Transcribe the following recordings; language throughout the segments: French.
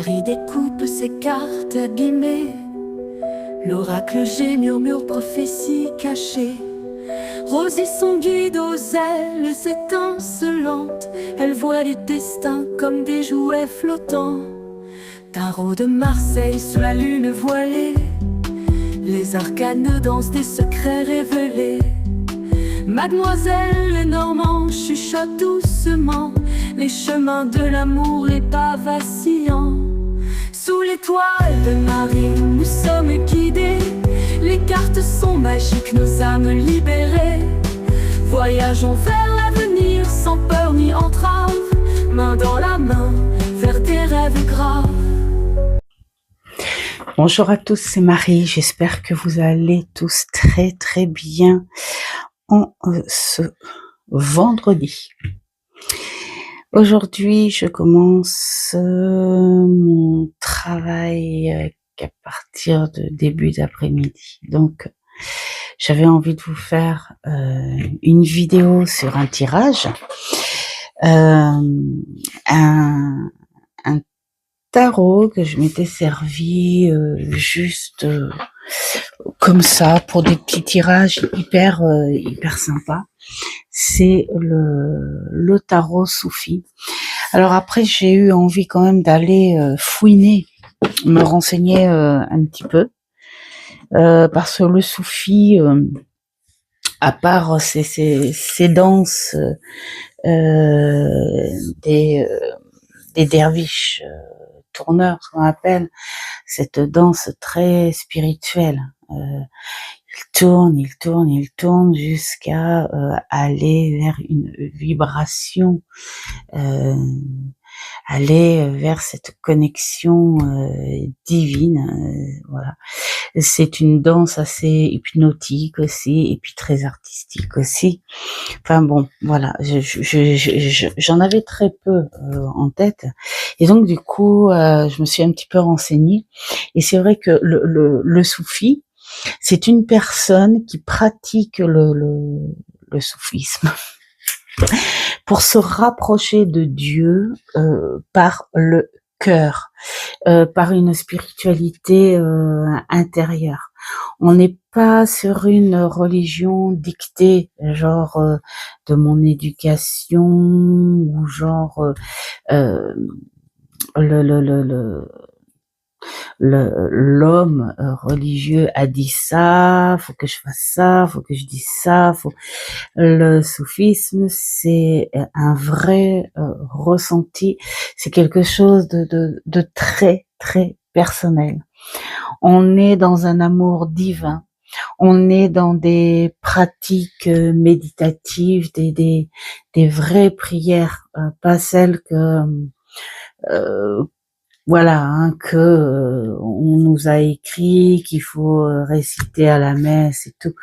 Marie découpe ses cartes abîmées. L'oracle G murmure prophétie cachée. Rosie son guide aux ailes étincelantes. Elle voit les destins comme des jouets flottants. Tarot de Marseille sous la lune voilée. Les arcanes dansent des secrets révélés. Mademoiselle Lenormand chuchote doucement les chemins de l'amour, les pas vacillants. Sous l'étoile de Marie, nous sommes guidés. Les cartes sont magiques, nos âmes libérées. Voyageons vers l'avenir sans peur ni entrave, main dans la main vers des rêves graves. Bonjour à tous, c'est Marie, j'espère que vous allez tous très très bien en ce vendredi. Aujourd'hui, je commence mon travail à partir de début d'après-midi. Donc, j'avais envie de vous faire une vidéo sur un tirage, un tarot que je m'étais servi juste comme ça pour des petits tirages hyper sympas. C'est le tarot soufi. Alors après, j'ai eu envie quand même d'aller fouiner, me renseigner un petit peu, parce que le soufi, à part ces danses des derviches tourneurs, ce qu'on appelle, cette danse très spirituelle. Il tourne jusqu'à aller vers une vibration, aller vers cette connexion divine. Voilà. C'est une danse assez hypnotique aussi, et puis très artistique aussi. Enfin bon, voilà, j'en avais très peu en tête, et donc du coup, je me suis un petit peu renseignée, et c'est vrai que le soufi, c'est une personne qui pratique le soufisme pour se rapprocher de Dieu par le cœur, par une spiritualité intérieure. On n'est pas sur une religion dictée, genre de mon éducation, ou genre l'homme religieux a dit ça, faut que je fasse ça, faut que je dise ça. Le soufisme, c'est un vrai ressenti, c'est quelque chose de très très personnel. On est dans un amour divin, on est dans des pratiques méditatives, des vraies prières, pas celles que voilà, que on nous a écrit qu'il faut réciter à la messe et tout.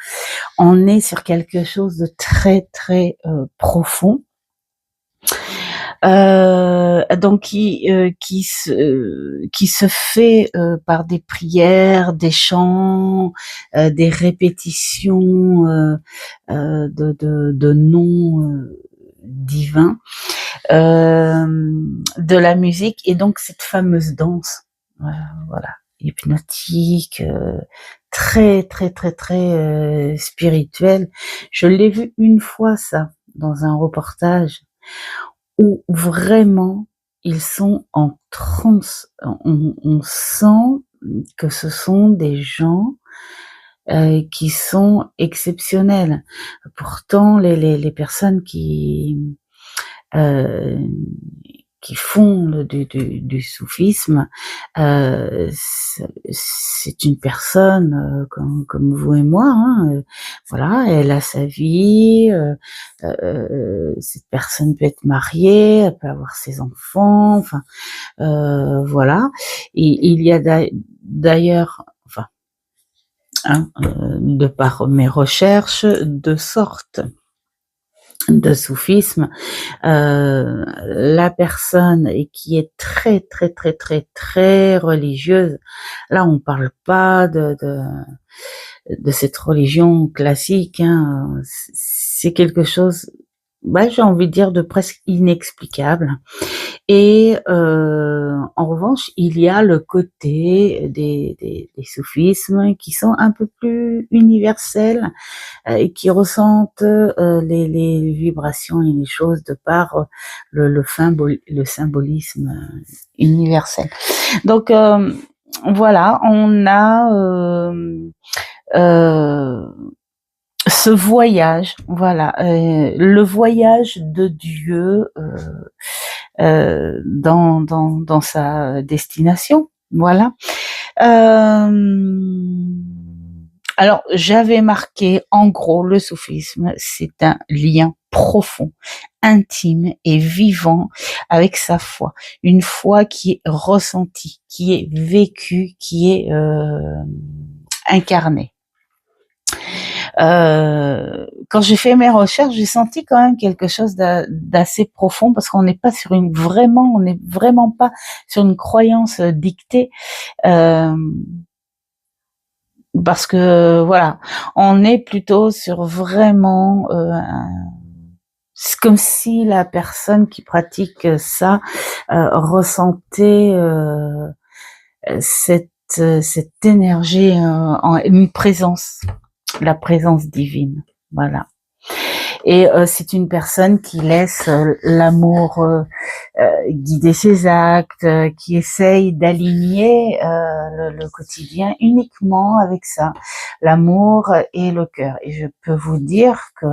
On est sur quelque chose de très très profond, donc qui se fait par des prières, des chants, des répétitions de noms divins, de la musique, et donc cette fameuse danse, voilà, hypnotique, très très très très spirituelle. Je l'ai vu une fois ça dans un reportage où vraiment ils sont en transe. On sent que ce sont des gens qui sont exceptionnels. Pourtant, les personnes euh, qui font du soufisme, c'est une personne comme vous et moi, hein, voilà, elle a sa vie, cette personne peut être mariée, elle peut avoir ses enfants, enfin, voilà. Et il y a d'ailleurs, enfin, hein, de par mes recherches, deux sortes de soufisme. La personne qui est très très très très très religieuse, là on parle pas de cette religion classique, hein, c'est quelque chose j'ai envie de dire de presque inexplicable. Et en revanche, il y a le côté des soufismes qui sont un peu plus universels et qui ressentent les vibrations et les choses de par le symbolisme universel. Donc voilà, on a ce voyage, voilà, le voyage de Dieu dans sa destination, voilà. Alors, j'avais marqué, en gros, le soufisme, c'est un lien profond, intime et vivant avec sa foi. Une foi qui est ressentie, qui est vécue, qui est incarnée. Quand j'ai fait mes recherches, j'ai senti quand même quelque chose d'assez profond parce qu'on n'est pas sur on n'est vraiment pas sur une croyance dictée. Parce que voilà, on est plutôt sur vraiment c'est comme si la personne qui pratique ça ressentait cette énergie en une présence, la présence divine, voilà. Et c'est une personne qui laisse l'amour guider ses actes, qui essaye d'aligner le quotidien uniquement avec ça, l'amour et le cœur. Et je peux vous dire que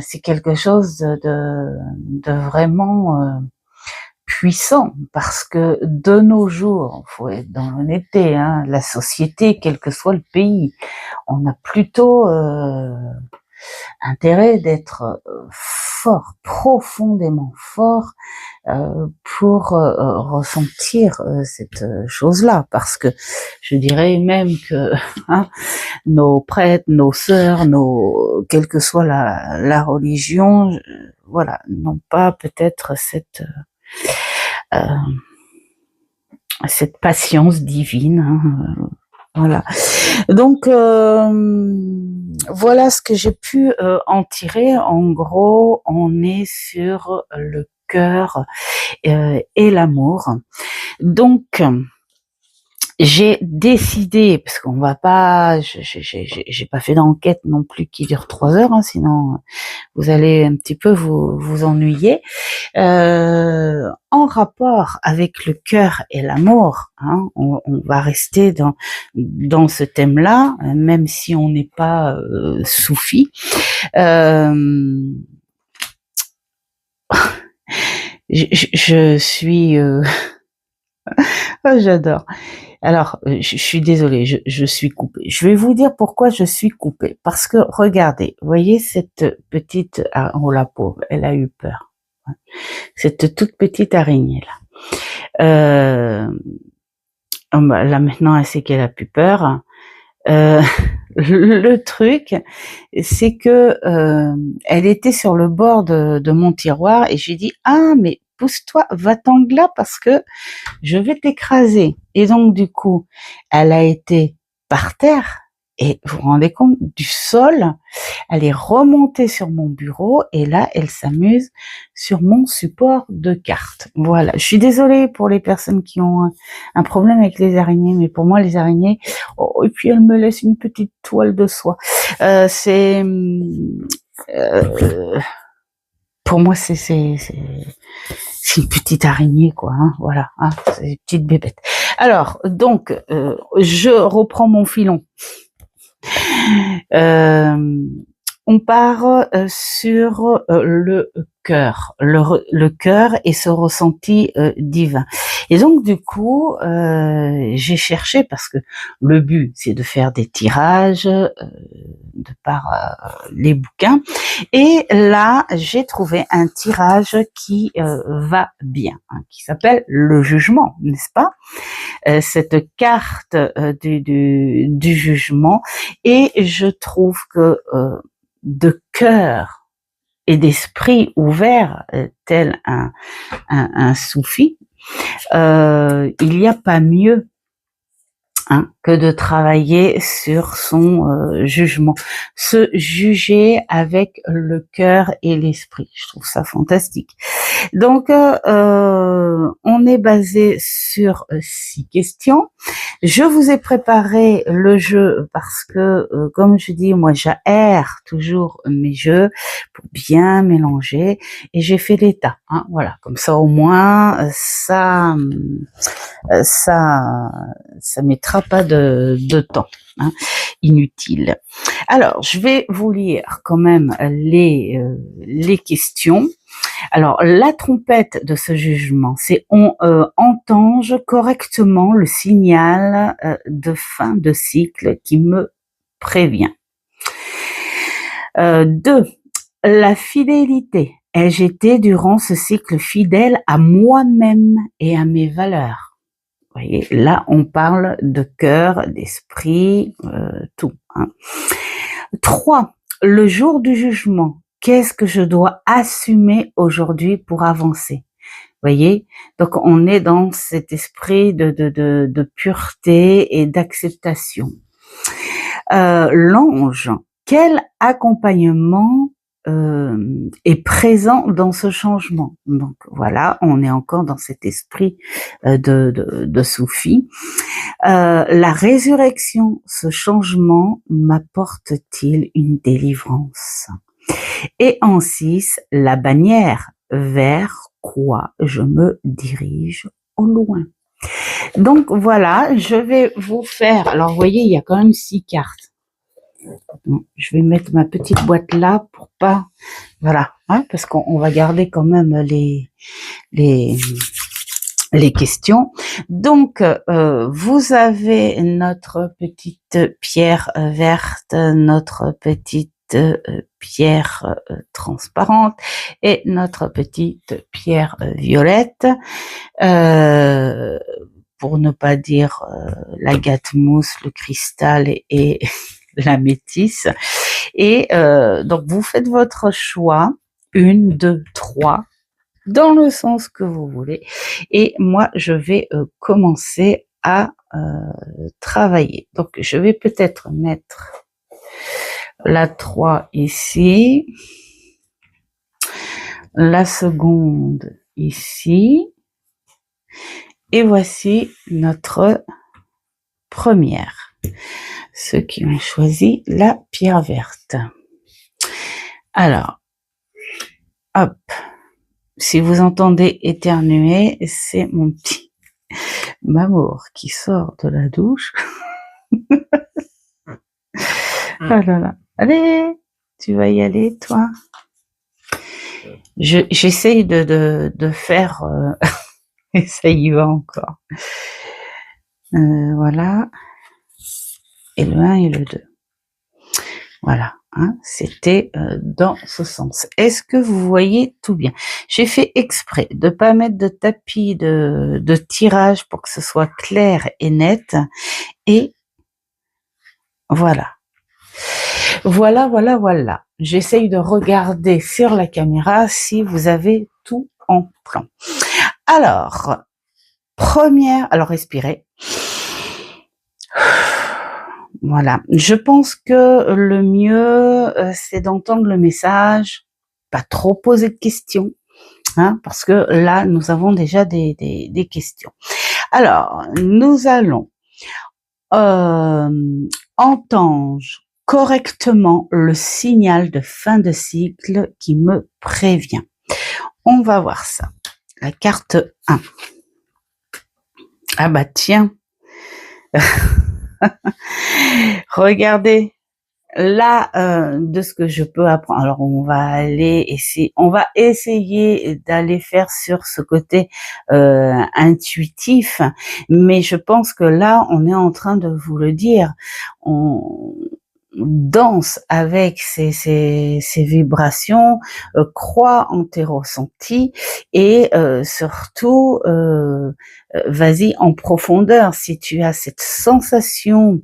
c'est quelque chose de vraiment puissant, parce que de nos jours, faut être dans l'honnêteté, hein, la société, quel que soit le pays, on a plutôt intérêt d'être fort, profondément fort, pour ressentir cette chose-là, parce que je dirais même que nos prêtres, nos sœurs, quelle que soit la religion, voilà, n'ont pas peut-être cette patience divine, hein, voilà. Donc voilà ce que j'ai pu en tirer. En gros, on est sur le cœur et l'amour. Donc j'ai décidé, parce qu'on va pas, j'ai pas fait d'enquête non plus qui dure 3 heures, hein, sinon vous allez un petit peu vous ennuyer. En rapport avec le cœur et l'amour, hein, on va rester dans ce thème-là, même si on n'est pas soufi. Je suis oh, j'adore. Alors, je suis désolée, je suis coupée. Je vais vous dire pourquoi je suis coupée. Parce que, regardez, vous voyez cette petite... oh, la pauvre, elle a eu peur. Cette toute petite araignée-là. Là, maintenant, elle sait qu'elle a plus peur. Le truc, c'est que elle était sur le bord de mon tiroir et j'ai dit « Ah, mais pousse-toi, va-t'en de là parce que je vais t'écraser ». Et donc, du coup, elle a été par terre et vous vous rendez compte, du sol, elle est remontée sur mon bureau et là, elle s'amuse sur mon support de cartes. Voilà, je suis désolée pour les personnes qui ont un problème avec les araignées, mais pour moi, les araignées, oh, et puis elle me laisse une petite toile de soie. Pour moi, c'est une petite araignée, quoi. Hein, voilà, hein, c'est une petite bébête. Alors, donc, je reprends mon filon. On part sur le cœur, le cœur et ce ressenti divin. Et donc du coup, j'ai cherché parce que le but c'est de faire des tirages de par les bouquins. Et là, j'ai trouvé un tirage qui va bien, hein, qui s'appelle le jugement, n'est-ce pas? Cette carte du jugement, et je trouve que de cœur et d'esprit ouvert, tel un soufi, il n'y a pas mieux hein, que de travailler sur son jugement. Se juger avec le cœur et l'esprit. Je trouve ça fantastique. Donc, on est basé sur 6 questions. Je vous ai préparé le jeu parce que, comme je dis, moi j'aère toujours mes jeux pour bien mélanger et j'ai fait l'état. Hein, voilà, comme ça au moins ça mettra pas de temps inutile. Alors, je vais vous lire quand même les questions. Alors, la trompette de ce jugement, c'est on entend-je correctement le signal de fin de cycle qui me prévient. 2. La fidélité. Ai-je été durant ce cycle fidèle à moi-même et à mes valeurs? Vous voyez, là, on parle de cœur, d'esprit, tout. 3. Le jour du jugement. Qu'est-ce que je dois assumer aujourd'hui pour avancer? Vous voyez, donc on est dans cet esprit de pureté et d'acceptation. L'ange, quel accompagnement est présent dans ce changement? Donc voilà, on est encore dans cet esprit de Soufi. La résurrection, ce changement m'apporte-t-il une délivrance? Et en 6, la bannière, vers quoi je me dirige au loin. Donc voilà, je vais vous faire, alors vous voyez, il y a quand même 6 cartes. Je vais mettre ma petite boîte là pour pas, voilà, hein, parce qu'on va garder quand même les questions. Donc, vous avez notre petite pierre verte, notre petite pierre transparente et notre petite pierre violette, pour ne pas dire l'agate mousse, le cristal et la métisse. Et donc, vous faites votre choix, 1, 2, 3, dans le sens que vous voulez. Et moi, je vais commencer à travailler. Donc, je vais peut-être mettre la 3 ici, la seconde ici, et voici notre première. Ceux qui ont choisi la pierre verte. Alors, hop. Si vous entendez éternuer, c'est mon petit Mamour qui sort de la douche. Ah là là. Allez, tu vas y aller, toi. J'essaye de faire... et ça y va encore. Voilà. Et le 1 et le 2. Voilà. Hein, c'était dans ce sens. Est-ce que vous voyez tout bien? J'ai fait exprès de pas mettre de tapis de tirage pour que ce soit clair et net. Et voilà. Voilà. J'essaye de regarder sur la caméra si vous avez tout en plan. Alors, alors respirez. Voilà. Je pense que le mieux, c'est d'entendre le message, pas trop poser de questions, hein, parce que là, nous avons déjà des questions. Alors, nous allons entendre correctement le signal de fin de cycle qui me prévient. On va voir ça. La carte 1. Ah bah tiens. Regardez. Là, de ce que je peux apprendre, alors on va essayer d'aller faire sur ce côté intuitif, mais je pense que là, on est en train de vous le dire, on danse avec ces vibrations, crois en tes ressentis et surtout, vas-y en profondeur. Si tu as cette sensation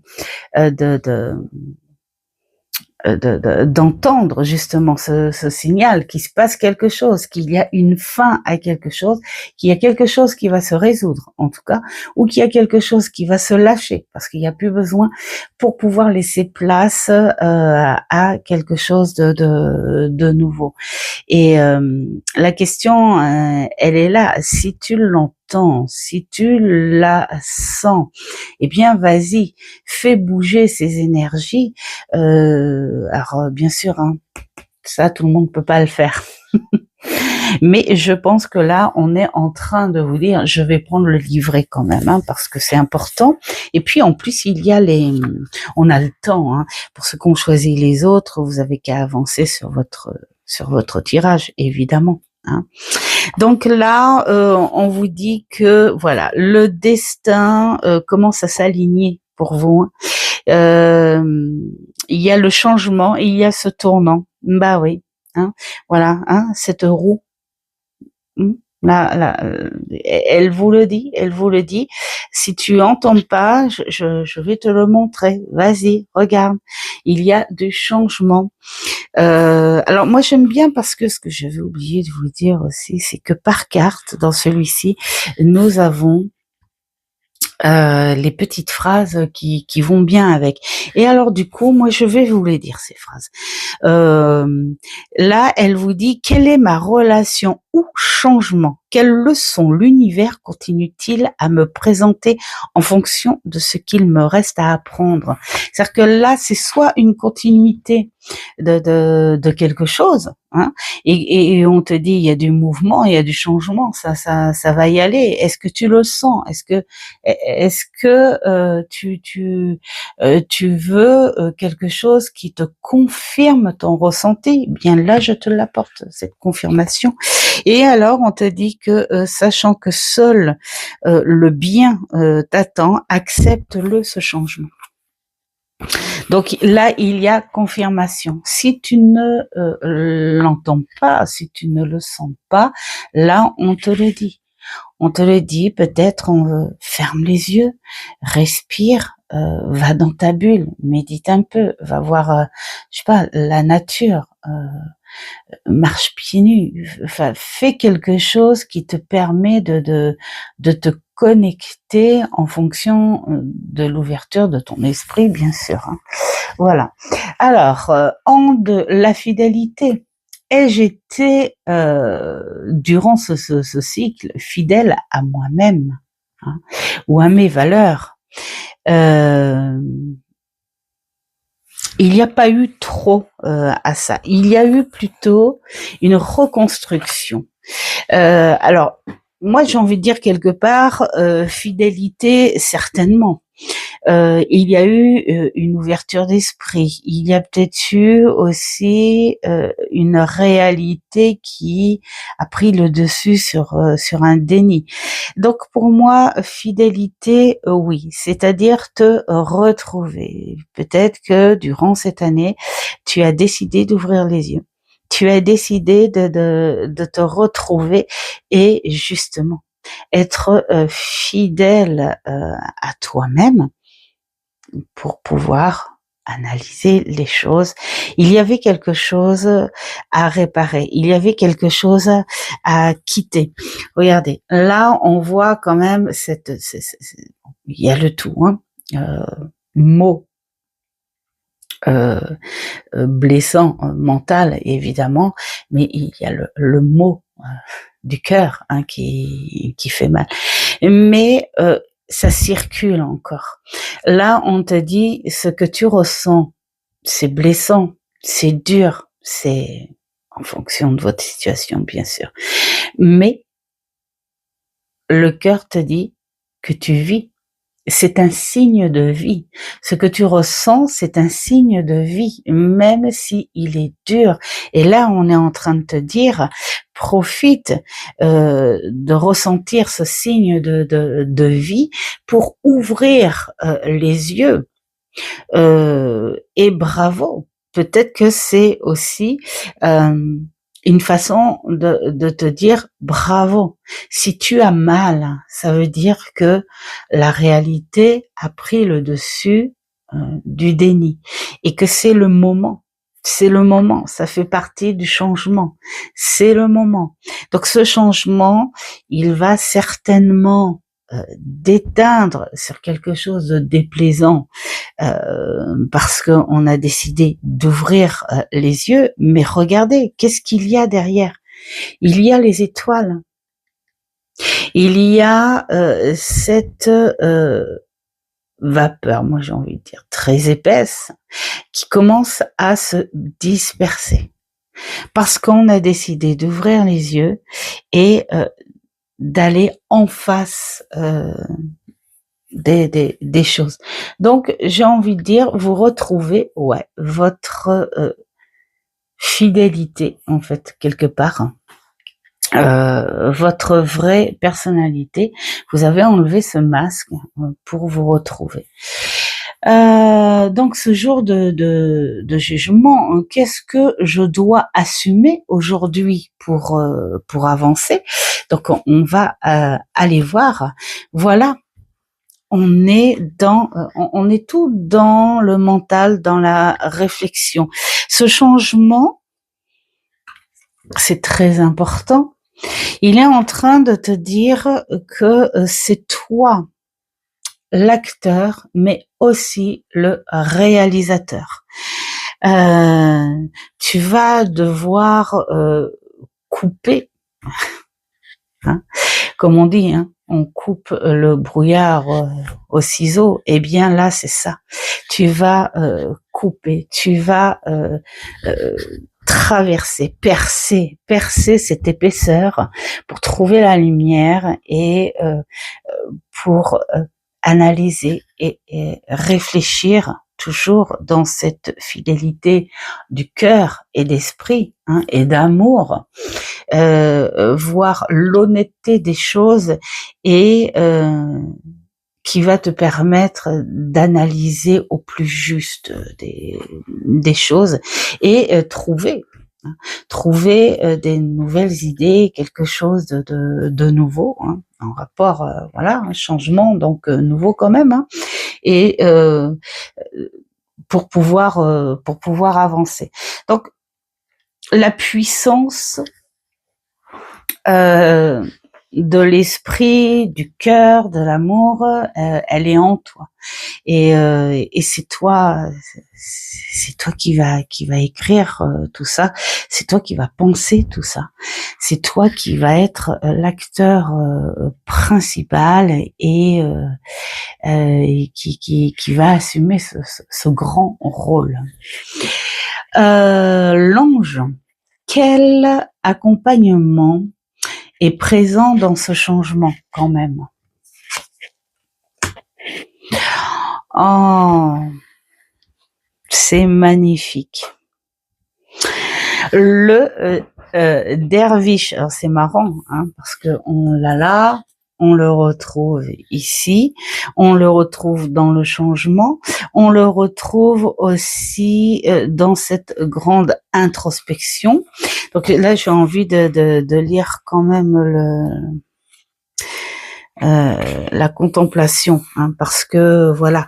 d'entendre justement ce signal, qu'il se passe quelque chose, qu'il y a une fin à quelque chose, qu'il y a quelque chose qui va se résoudre, en tout cas, ou qu'il y a quelque chose qui va se lâcher, parce qu'il n'y a plus besoin pour pouvoir laisser place à quelque chose de nouveau. Et la question, elle est là. Si tu l'entends, si tu la sens, eh bien, vas-y, fais bouger ces énergies. Alors, bien sûr, hein, ça, tout le monde peut pas le faire. Mais je pense que là, on est en train de vous dire, je vais prendre le livret quand même, hein, parce que c'est important. Et puis, en plus, on a le temps, hein. Pour ceux qui ont choisi les autres, vous avez qu'à avancer sur votre tirage, évidemment, hein. Donc là, on vous dit que voilà, le destin commence à s'aligner pour vous, hein. Il y a le changement et il y a ce tournant. Bah oui, hein, voilà, hein, cette roue. Là, elle vous le dit, elle vous le dit. Si tu entends pas, je vais te le montrer. Vas-y, regarde. Il y a du changement. Alors moi j'aime bien parce que ce que j'avais oublié de vous dire aussi, c'est que par carte, dans celui-ci, nous avons les petites phrases qui vont bien avec. Et alors du coup, moi je vais vous les dire ces phrases. Là, elle vous dit: quelle est ma relation ou changement? Quelle leçon l'univers continue-t-il à me présenter en fonction de ce qu'il me reste à apprendre? C'est-à-dire que là, c'est soit une continuité de quelque chose, hein, et on te dit il y a du mouvement, il y a du changement, ça va y aller. Est-ce que tu le sens? Est-ce que tu veux quelque chose qui te confirme ton ressenti? Bien là, je te l'apporte, cette confirmation. Et alors, on te dit que, sachant que seul le bien t'attend, accepte-le, ce changement. Donc là, il y a confirmation. Si tu ne l'entends pas, si tu ne le sens pas, là, on te le dit. On te le dit, peut-être ferme les yeux, respire, va dans ta bulle, médite un peu, va voir, je sais pas, la nature, marche pieds nus, enfin, fais quelque chose qui te permet de te connecter en fonction de l'ouverture de ton esprit, bien sûr, hein. Voilà. Alors, la fidélité. Ai-je été, durant ce cycle, fidèle à moi-même, hein, ou à mes valeurs? Il n'y a pas eu trop à ça. Il y a eu plutôt une reconstruction. Alors, moi, j'ai envie de dire quelque part, fidélité, certainement. Il y a eu une ouverture d'esprit. Il y a peut-être eu aussi une réalité qui a pris le dessus sur un déni. Donc pour moi, fidélité, oui, c'est-à-dire te retrouver. Peut-être que durant cette année, tu as décidé d'ouvrir les yeux. Tu as décidé de te retrouver et justement être fidèle à toi-même pour pouvoir analyser les choses. Il y avait quelque chose à réparer, il y avait quelque chose à quitter. Regardez, là on voit quand même il y a le tout, hein, mot blessant, mental évidemment, mais il y a le mot du cœur, hein, qui fait mal. Mais ça circule encore. Là, on te dit ce que tu ressens, c'est blessant, c'est dur, c'est en fonction de votre situation, bien sûr. Mais le cœur te dit que tu vis. C'est un signe de vie. Ce que tu ressens, c'est un signe de vie, même si il est dur. Et là, on est en train de te dire, profite de ressentir ce signe de vie pour ouvrir les yeux. Et bravo. Peut-être que c'est aussi une façon de te dire bravo. Si tu as mal, ça veut dire que la réalité a pris le dessus du déni et que c'est le moment. C'est le moment, ça fait partie du changement. C'est le moment. Donc ce changement, il va certainement d'éteindre sur quelque chose de déplaisant parce qu'on a décidé d'ouvrir les yeux. Mais regardez, qu'est-ce qu'il y a derrière? Il y a les étoiles. Il y a cette vapeur, moi j'ai envie de dire très épaisse, qui commence à se disperser. Parce qu'on a décidé d'ouvrir les yeux et d'aller en face des choses. Donc j'ai envie de dire, vous retrouvez votre fidélité en fait quelque part, votre vraie personnalité. Vous avez enlevé ce masque pour vous retrouver. Donc ce jour de jugement, qu'est-ce que je dois assumer aujourd'hui pour avancer? Donc on va aller voir. Voilà, on est tout dans le mental, dans la réflexion. Ce changement, c'est très important. Il est en train de te dire que c'est toi l'acteur, mais aussi le réalisateur. Tu vas devoir couper, hein, comme on dit, hein, on coupe le brouillard au ciseau. Eh bien là, c'est ça. Tu vas couper, tu vas traverser, percer cette épaisseur pour trouver la lumière et pour analyser et réfléchir toujours dans cette fidélité du cœur et d'esprit, hein, et d'amour, voir l'honnêteté des choses et qui va te permettre d'analyser au plus juste des choses et trouver des nouvelles idées, quelque chose de nouveau, hein, en rapport, voilà, un changement, donc nouveau quand même, hein, et pour pouvoir avancer. Donc la puissance de l'esprit, du cœur, de l'amour, elle est en toi. Et c'est toi qui va écrire tout ça. C'est toi qui va penser tout ça. C'est toi qui va être l'acteur principal et qui va assumer ce grand rôle. L'ange, quel accompagnement est présent dans ce changement quand même? Oh, c'est magnifique. Le derviche, alors c'est marrant, hein, parce que on l'a là, on le retrouve ici, on le retrouve dans le changement, on le retrouve aussi dans cette grande introspection. Donc là, j'ai envie de lire quand même la contemplation, hein, parce que voilà,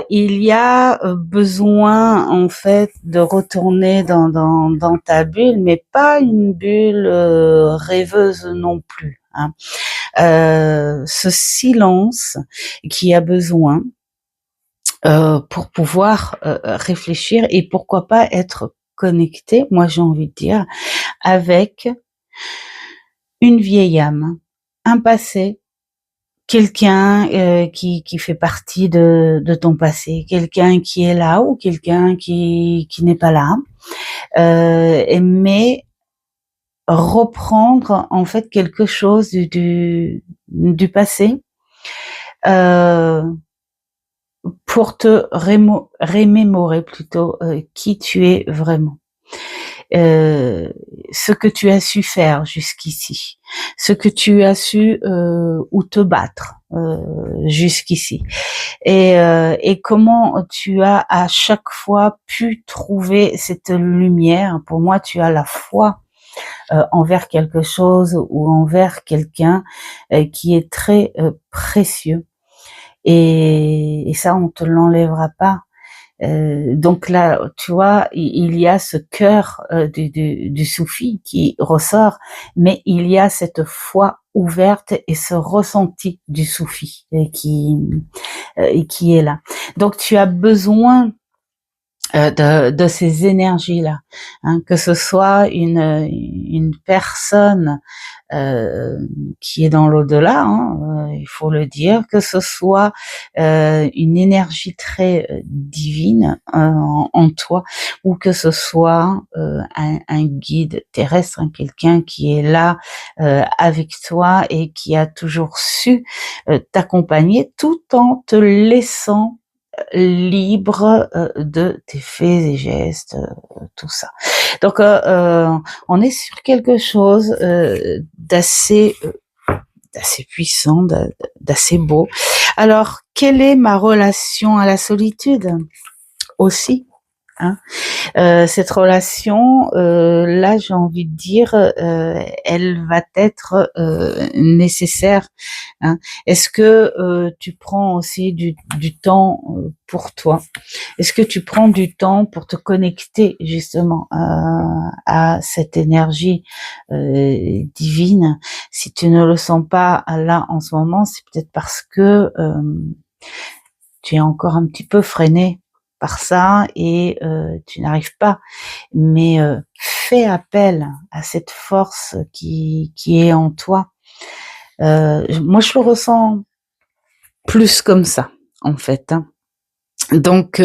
il y a besoin en fait de retourner dans ta bulle, mais pas une bulle rêveuse non plus, hein. Ce silence qui a besoin pour pouvoir réfléchir et pourquoi pas être connecté, moi j'ai envie de dire, avec une vieille âme, un passé, quelqu'un qui fait partie de ton passé, quelqu'un qui est là ou quelqu'un qui n'est pas là, mais reprendre en fait quelque chose du passé pour te remémorer plutôt qui tu es vraiment. Ce que tu as su faire jusqu'ici, ce que tu as su ou te battre jusqu'ici, et comment tu as à chaque fois pu trouver cette lumière. Pour moi, tu as la foi envers quelque chose ou envers quelqu'un qui est très précieux, et ça on te l'enlèvera pas. Donc là, tu vois, il y a ce cœur du soufi qui ressort, mais il y a cette foi ouverte et ce ressenti du soufi qui est là. Donc tu as besoin de ces énergies-là, hein, que ce soit une personne qui est dans l'au-delà, hein, il faut le dire, que ce soit une énergie très divine en toi, ou que ce soit un guide terrestre, hein, quelqu'un qui est là avec toi et qui a toujours su t'accompagner tout en te laissant libre de tes faits et gestes, tout ça. Donc on est sur quelque chose d'assez puissant, d'assez beau. Alors, quelle est ma relation à la solitude aussi, hein? Cette relation, là, j'ai envie de dire, elle va être nécessaire, hein. Est-ce que tu prends aussi du temps pour toi? Est-ce que tu prends du temps pour te connecter justement à cette énergie divine? Si tu ne le sens pas là en ce moment, c'est peut-être parce que tu es encore un petit peu freiné par ça et tu n'arrives pas. Mais fais appel à cette force qui est en toi. Moi, je le ressens plus comme ça, en fait, hein. Donc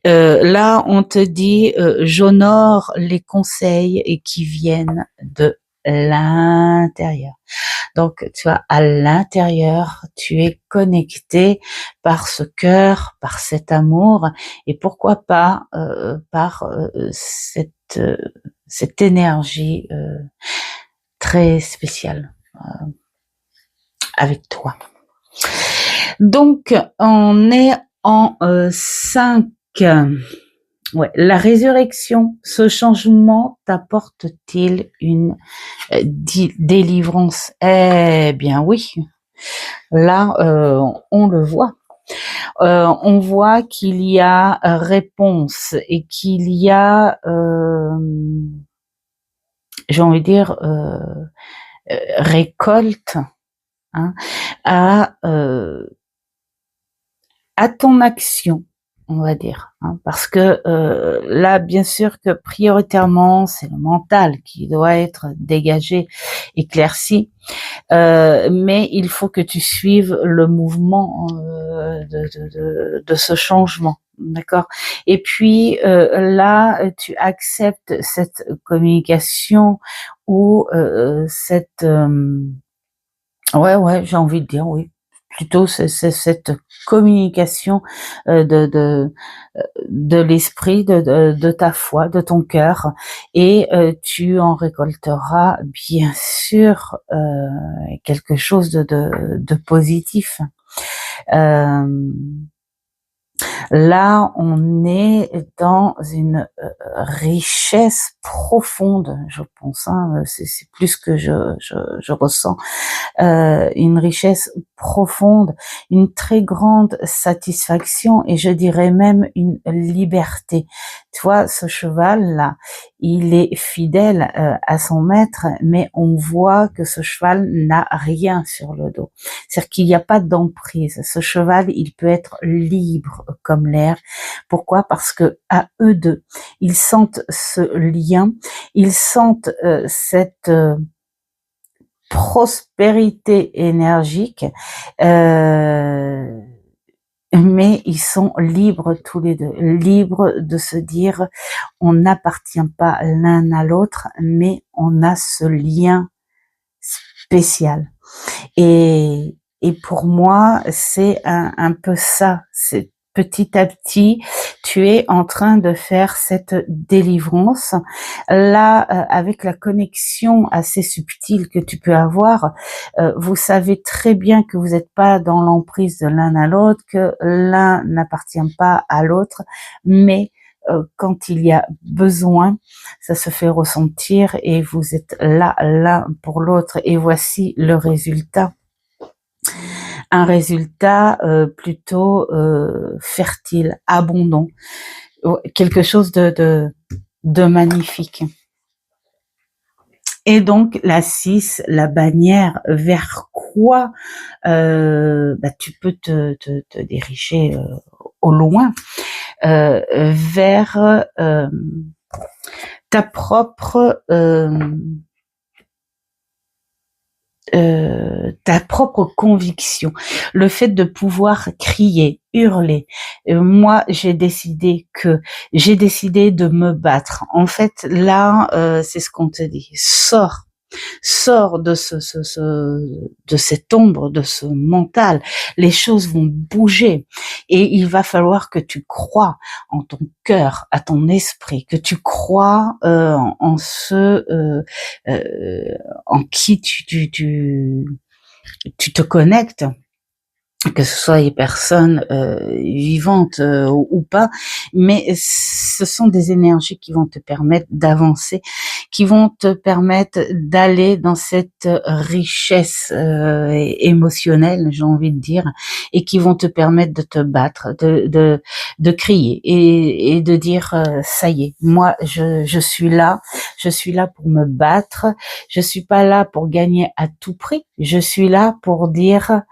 là, on te dit, j'honore les conseils et qui viennent de l'intérieur. Donc, tu vois, à l'intérieur, tu es connecté par ce cœur, par cet amour, et pourquoi pas par cette énergie très spéciale avec toi. Donc, on est en 5. Ouais, la résurrection, ce changement t'apporte-t-il une délivrance? Eh bien oui, là on le voit. On voit qu'il y a réponse et qu'il y a, j'ai envie de dire, récolte, hein, à ton action, on va dire, hein, parce que là, bien sûr que prioritairement, c'est le mental qui doit être dégagé, éclairci, mais il faut que tu suives le mouvement de ce changement, d'accord? Et puis là, tu acceptes cette communication ou cette ouais, j'ai envie de dire oui. Plutôt, c'est cette communication de l'esprit, de ta foi, de ton cœur, et tu en récolteras bien sûr quelque chose de positif. Là, on est dans une richesse profonde, je pense, hein, c'est plus que je ressens, une richesse profonde, une très grande satisfaction et je dirais même une liberté. Tu vois, ce cheval-là, il est fidèle à son maître, mais on voit que ce cheval n'a rien sur le dos. C'est-à-dire qu'il n'y a pas d'emprise. Ce cheval, il peut être libre comme l'air. Pourquoi? Parce que à eux deux, ils sentent ce lien, ils sentent cette prospérité énergique, mais ils sont libres tous les deux, libres de se dire on n'appartient pas l'un à l'autre, mais on a ce lien spécial. Et pour moi, c'est un peu ça. C'est petit à petit, tu es en train de faire cette délivrance. Là, avec la connexion assez subtile que tu peux avoir, vous savez très bien que vous n'êtes pas dans l'emprise de l'un à l'autre, que l'un n'appartient pas à l'autre, mais quand il y a besoin, ça se fait ressentir et vous êtes là l'un pour l'autre. Et voici le résultat. un résultat plutôt fertile, abondant, quelque chose de magnifique. Et donc la 6, la bannière, vers quoi tu peux te diriger au loin, vers ta propre conviction, le fait de pouvoir crier, hurler. Moi, j'ai décidé de me battre. En fait, là, c'est ce qu'on te dit. Sors de de cette ombre, de ce mental. Les choses vont bouger et il va falloir que tu crois en ton cœur, à ton esprit, que tu crois en ce en qui tu te connectes, que ce soit les personnes vivantes ou pas, mais ce sont des énergies qui vont te permettre d'avancer, qui vont te permettre d'aller dans cette richesse émotionnelle, j'ai envie de dire, et qui vont te permettre de te battre, de crier et de dire ça y est, moi je suis là pour me battre, je suis pas là pour gagner à tout prix, je suis là pour dire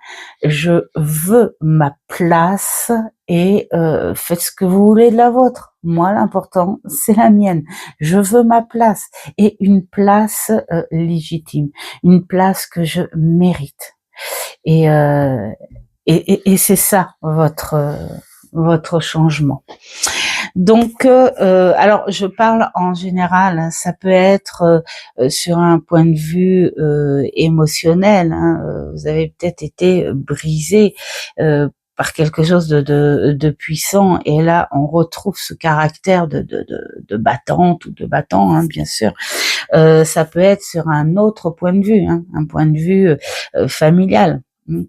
je veux ma place et faites ce que vous voulez de la vôtre. Moi, l'important, c'est la mienne. Je veux ma place et une place légitime, une place que je mérite. Et c'est ça votre changement. Donc, alors je parle en général, hein, ça peut être sur un point de vue émotionnel. Hein, vous avez peut-être été brisé par quelque chose de puissant, et là on retrouve ce caractère de battante ou de battant, hein, bien sûr. Ça peut être sur un autre point de vue, hein, un point de vue familial.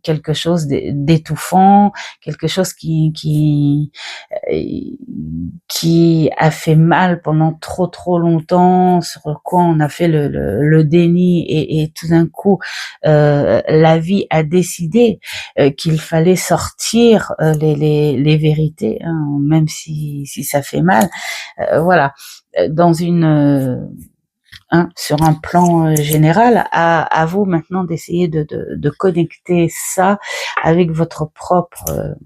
Quelque chose d'étouffant, quelque chose qui a fait mal pendant trop longtemps, sur quoi on a fait le déni, et tout d'un coup la vie a décidé qu'il fallait sortir les vérités, hein, même si ça fait mal, voilà, dans une sur un plan général. À vous maintenant d'essayer de connecter ça avec votre propre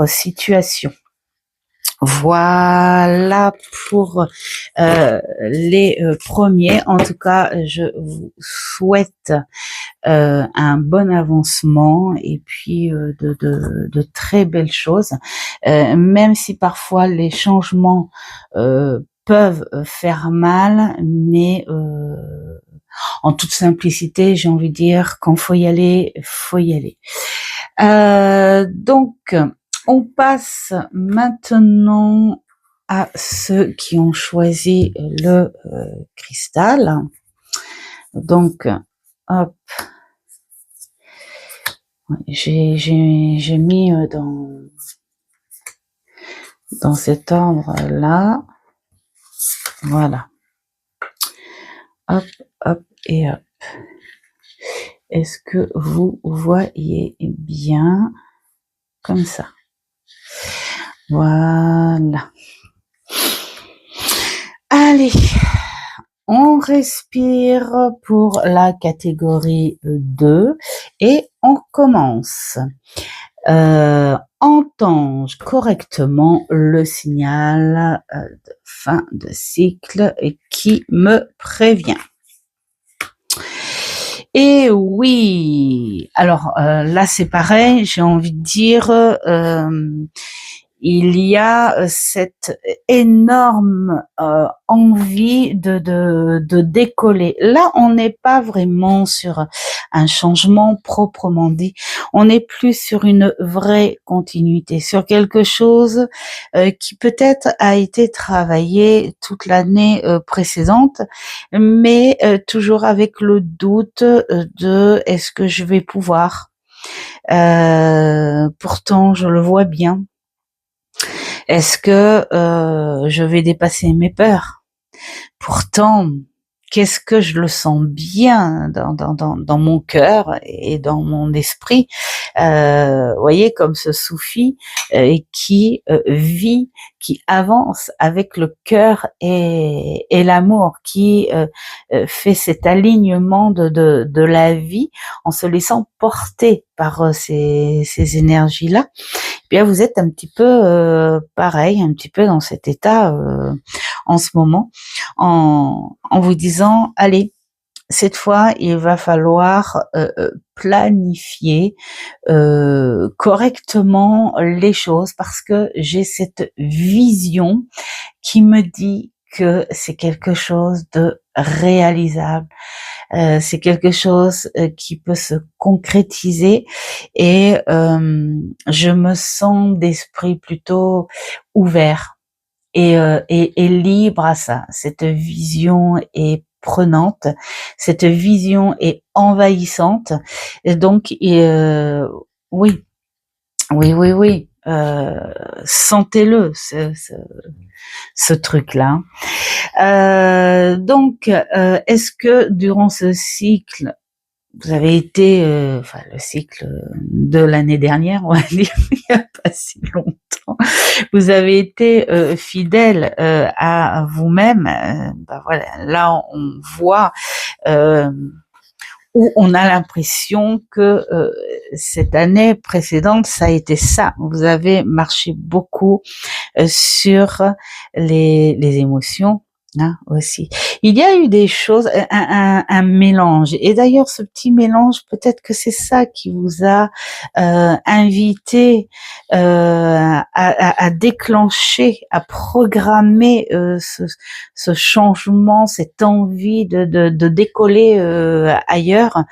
situation. Voilà pour les premiers. En tout cas, je vous souhaite un bon avancement et puis de très belles choses, même si parfois les changements peuvent faire mal, mais en toute simplicité, j'ai envie de dire, quand faut y aller, faut y aller. Donc, on passe maintenant à ceux qui ont choisi le cristal. Donc, hop, j'ai mis dans cet ordre-là. Voilà. Hop, hop et hop. Est-ce que vous voyez bien comme ça? Voilà. Allez, on respire pour la catégorie 2 et on commence. Entends correctement le signal de fin de cycle et qui me prévient. Et oui, alors là c'est pareil, j'ai envie de dire, il y a cette énorme envie de décoller. Là, on n'est pas vraiment sur un changement proprement dit. On est plus sur une vraie continuité, sur quelque chose qui peut-être a été travaillé toute l'année précédente, mais toujours avec le doute de est-ce que je vais pouvoir. Pourtant, je le vois bien. Est-ce que je vais dépasser mes peurs? Pourtant, qu'est-ce que je le sens bien dans mon cœur et dans mon esprit. Voyez, comme ce soufi qui vit, qui avance avec le cœur et l'amour, qui fait cet alignement de la vie en se laissant porter par ces énergies-là. Bien, vous êtes un petit peu pareil, un petit peu dans cet état en ce moment, en vous disant, allez, cette fois, il va falloir planifier correctement les choses parce que j'ai cette vision qui me dit que c'est quelque chose de réalisable. C'est quelque chose qui peut se concrétiser et je me sens d'esprit plutôt ouvert et libre à ça. Cette vision est prenante, cette vision est envahissante et donc oui, sentez-le ce truc-là. Donc, est-ce que durant ce cycle, vous avez été, le cycle de l'année dernière, on va dire, il n'y a pas si longtemps, vous avez été fidèle à vous-même. Voilà, là on voit où on a l'impression que cette année précédente, ça a été ça. Vous avez marché beaucoup sur les émotions. Aussi. Il y a eu des choses, un mélange. Et d'ailleurs, ce petit mélange, peut-être que c'est ça qui vous a invité à déclencher, à programmer ce changement, cette envie de décoller ailleurs.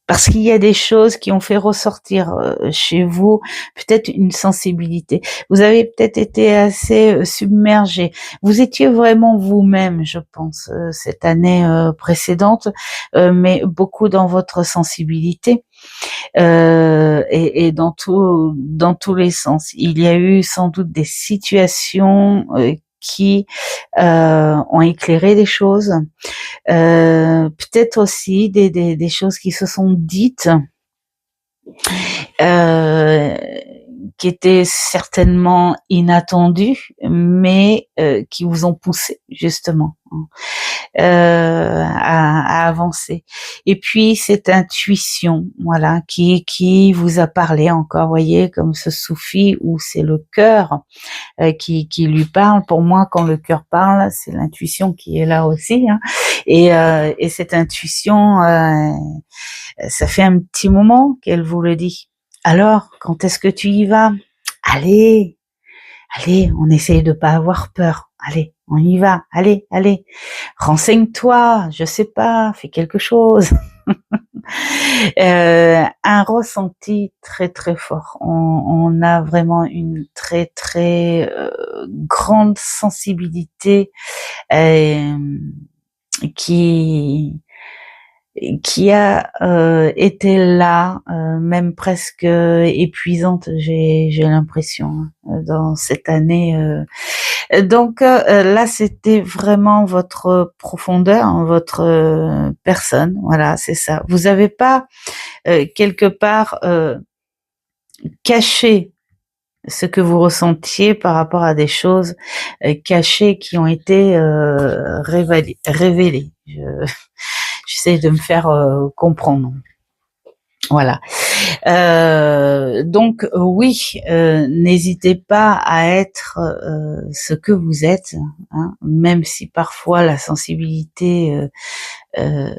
Parce qu'il y a des choses qui ont fait ressortir chez vous peut-être une sensibilité. Vous avez peut-être été assez submergé. Vous étiez vraiment vous-même, je pense, cette année précédente, mais beaucoup dans votre sensibilité et dans tous les sens. Il y a eu sans doute des situations qui ont éclairé des choses, peut-être aussi des choses qui se sont dites, qui étaient certainement inattendues, mais qui vous ont poussé justement à avancer. Et puis cette intuition, voilà, qui vous a parlé encore, voyez, comme ce soufi où c'est le cœur qui lui parle. Pour moi, quand le cœur parle, c'est l'intuition qui est là aussi, hein. Et cette intuition, ça fait un petit moment qu'elle vous le dit. Alors, quand est-ce que tu y vas? Allez, on essaye de pas avoir peur. Allez, on y va. Allez, renseigne-toi. Je sais pas, fais quelque chose. Un ressenti très très fort. On a vraiment une très très grande sensibilité qui a été là, même presque épuisante, j'ai l'impression, dans cette année. Donc là, c'était vraiment votre profondeur, hein, votre personne. Voilà, c'est ça. Vous n'avez pas quelque part caché ce que vous ressentiez par rapport à des choses cachées qui ont été révélées. J'essaie de me faire comprendre. Voilà. Donc oui, n'hésitez pas à être ce que vous êtes, hein, même si parfois la sensibilité, on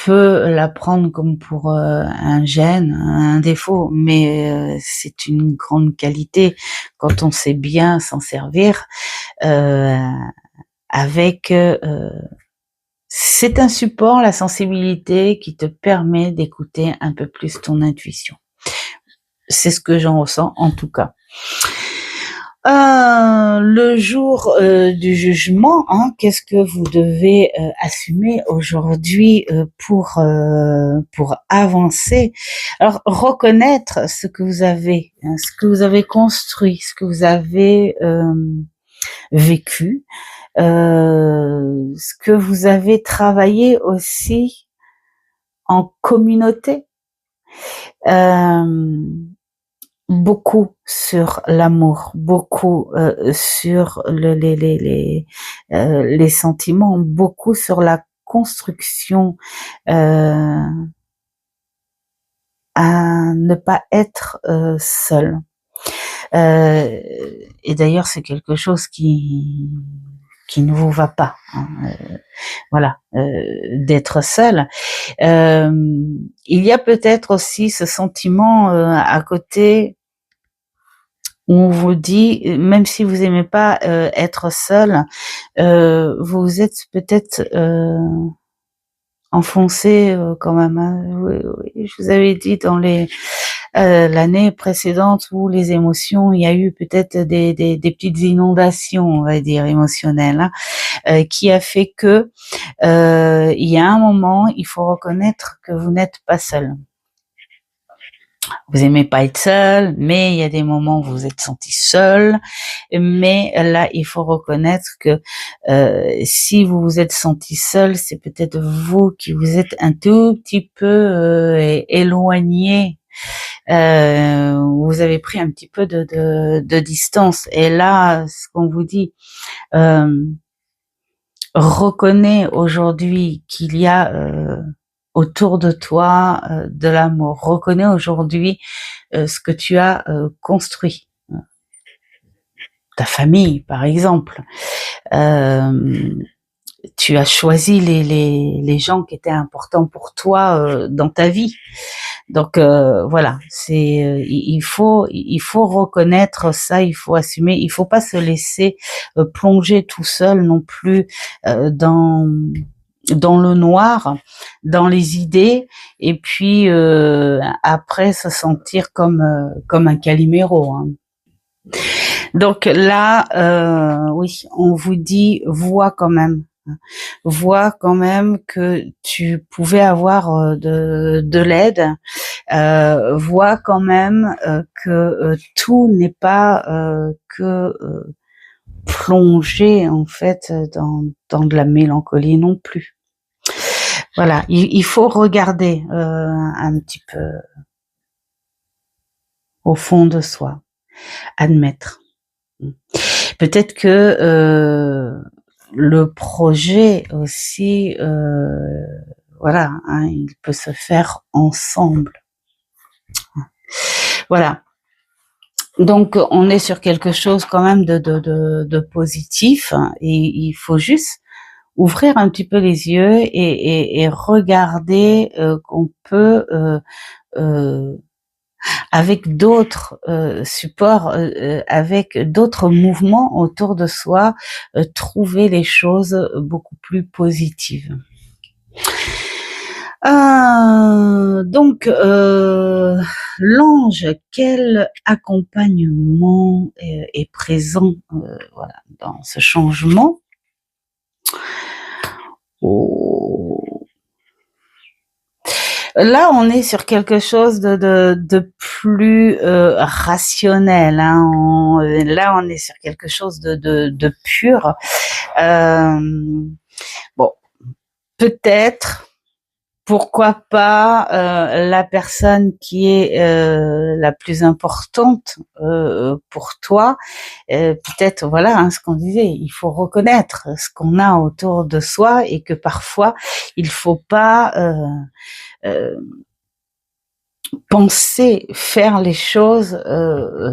peut la prendre comme pour un gène, un défaut, mais c'est une grande qualité quand on sait bien s'en servir avec c'est un support, la sensibilité, qui te permet d'écouter un peu plus ton intuition. C'est ce que j'en ressens, en tout cas. Le jour du jugement, hein, qu'est-ce que vous devez assumer aujourd'hui pour avancer? Alors, reconnaître ce que vous avez, hein, ce que vous avez construit, ce que vous avez vécu, ce que vous avez travaillé aussi en communauté, beaucoup sur l'amour, beaucoup sur les sentiments, beaucoup sur la construction, à ne pas être seul. Et d'ailleurs, c'est quelque chose qui ne vous va pas, hein, voilà, d'être seul. Il y a peut-être aussi ce sentiment à côté où on vous dit, même si vous aimez pas être seul, vous êtes peut-être enfoncé quand même. Hein. Oui, oui, je vous avais dit dans l'année précédente où les émotions, il y a eu peut-être des petites inondations, on va dire émotionnelles, hein, qui a fait que il y a un moment, il faut reconnaître que vous n'êtes pas seul. Vous aimez pas être seul, mais il y a des moments où vous vous êtes senti seul. Mais là, il faut reconnaître que si vous vous êtes senti seul, c'est peut-être vous qui vous êtes un tout petit peu éloigné. Vous avez pris un petit peu de distance. Et là, ce qu'on vous dit, reconnais aujourd'hui qu'il y a autour de toi de l'amour. Reconnais aujourd'hui ce que tu as construit. Ta famille, par exemple. Tu as choisi les gens qui étaient importants pour toi dans ta vie. Donc voilà, il faut reconnaître ça, il faut assumer, il faut pas se laisser plonger tout seul non plus dans le noir, dans les idées, et puis après se sentir comme un Calimero. Hein. Donc là, oui, on vous dit, vois quand même que tu pouvais avoir de l'aide, vois quand même que tout n'est pas que plongé en fait dans de la mélancolie non plus. Voilà, il faut regarder un petit peu au fond de soi, admettre. Peut-être que le projet aussi, voilà, hein, il peut se faire ensemble. Voilà. Donc on est sur quelque chose quand même de positif, et il faut juste ouvrir un petit peu les yeux et regarder qu'on peut avec d'autres supports, avec d'autres mouvements autour de soi, trouver les choses beaucoup plus positives. Donc, l'ange, quel accompagnement est présent voilà, dans ce changement? Oh. Là, on est sur quelque chose de plus rationnel. Hein. Là, on est sur quelque chose de pur. Bon, peut-être, pourquoi pas la personne qui est la plus importante pour toi. Peut-être, voilà, hein, ce qu'on disait, il faut reconnaître ce qu'on a autour de soi et que parfois, il faut pas penser faire les choses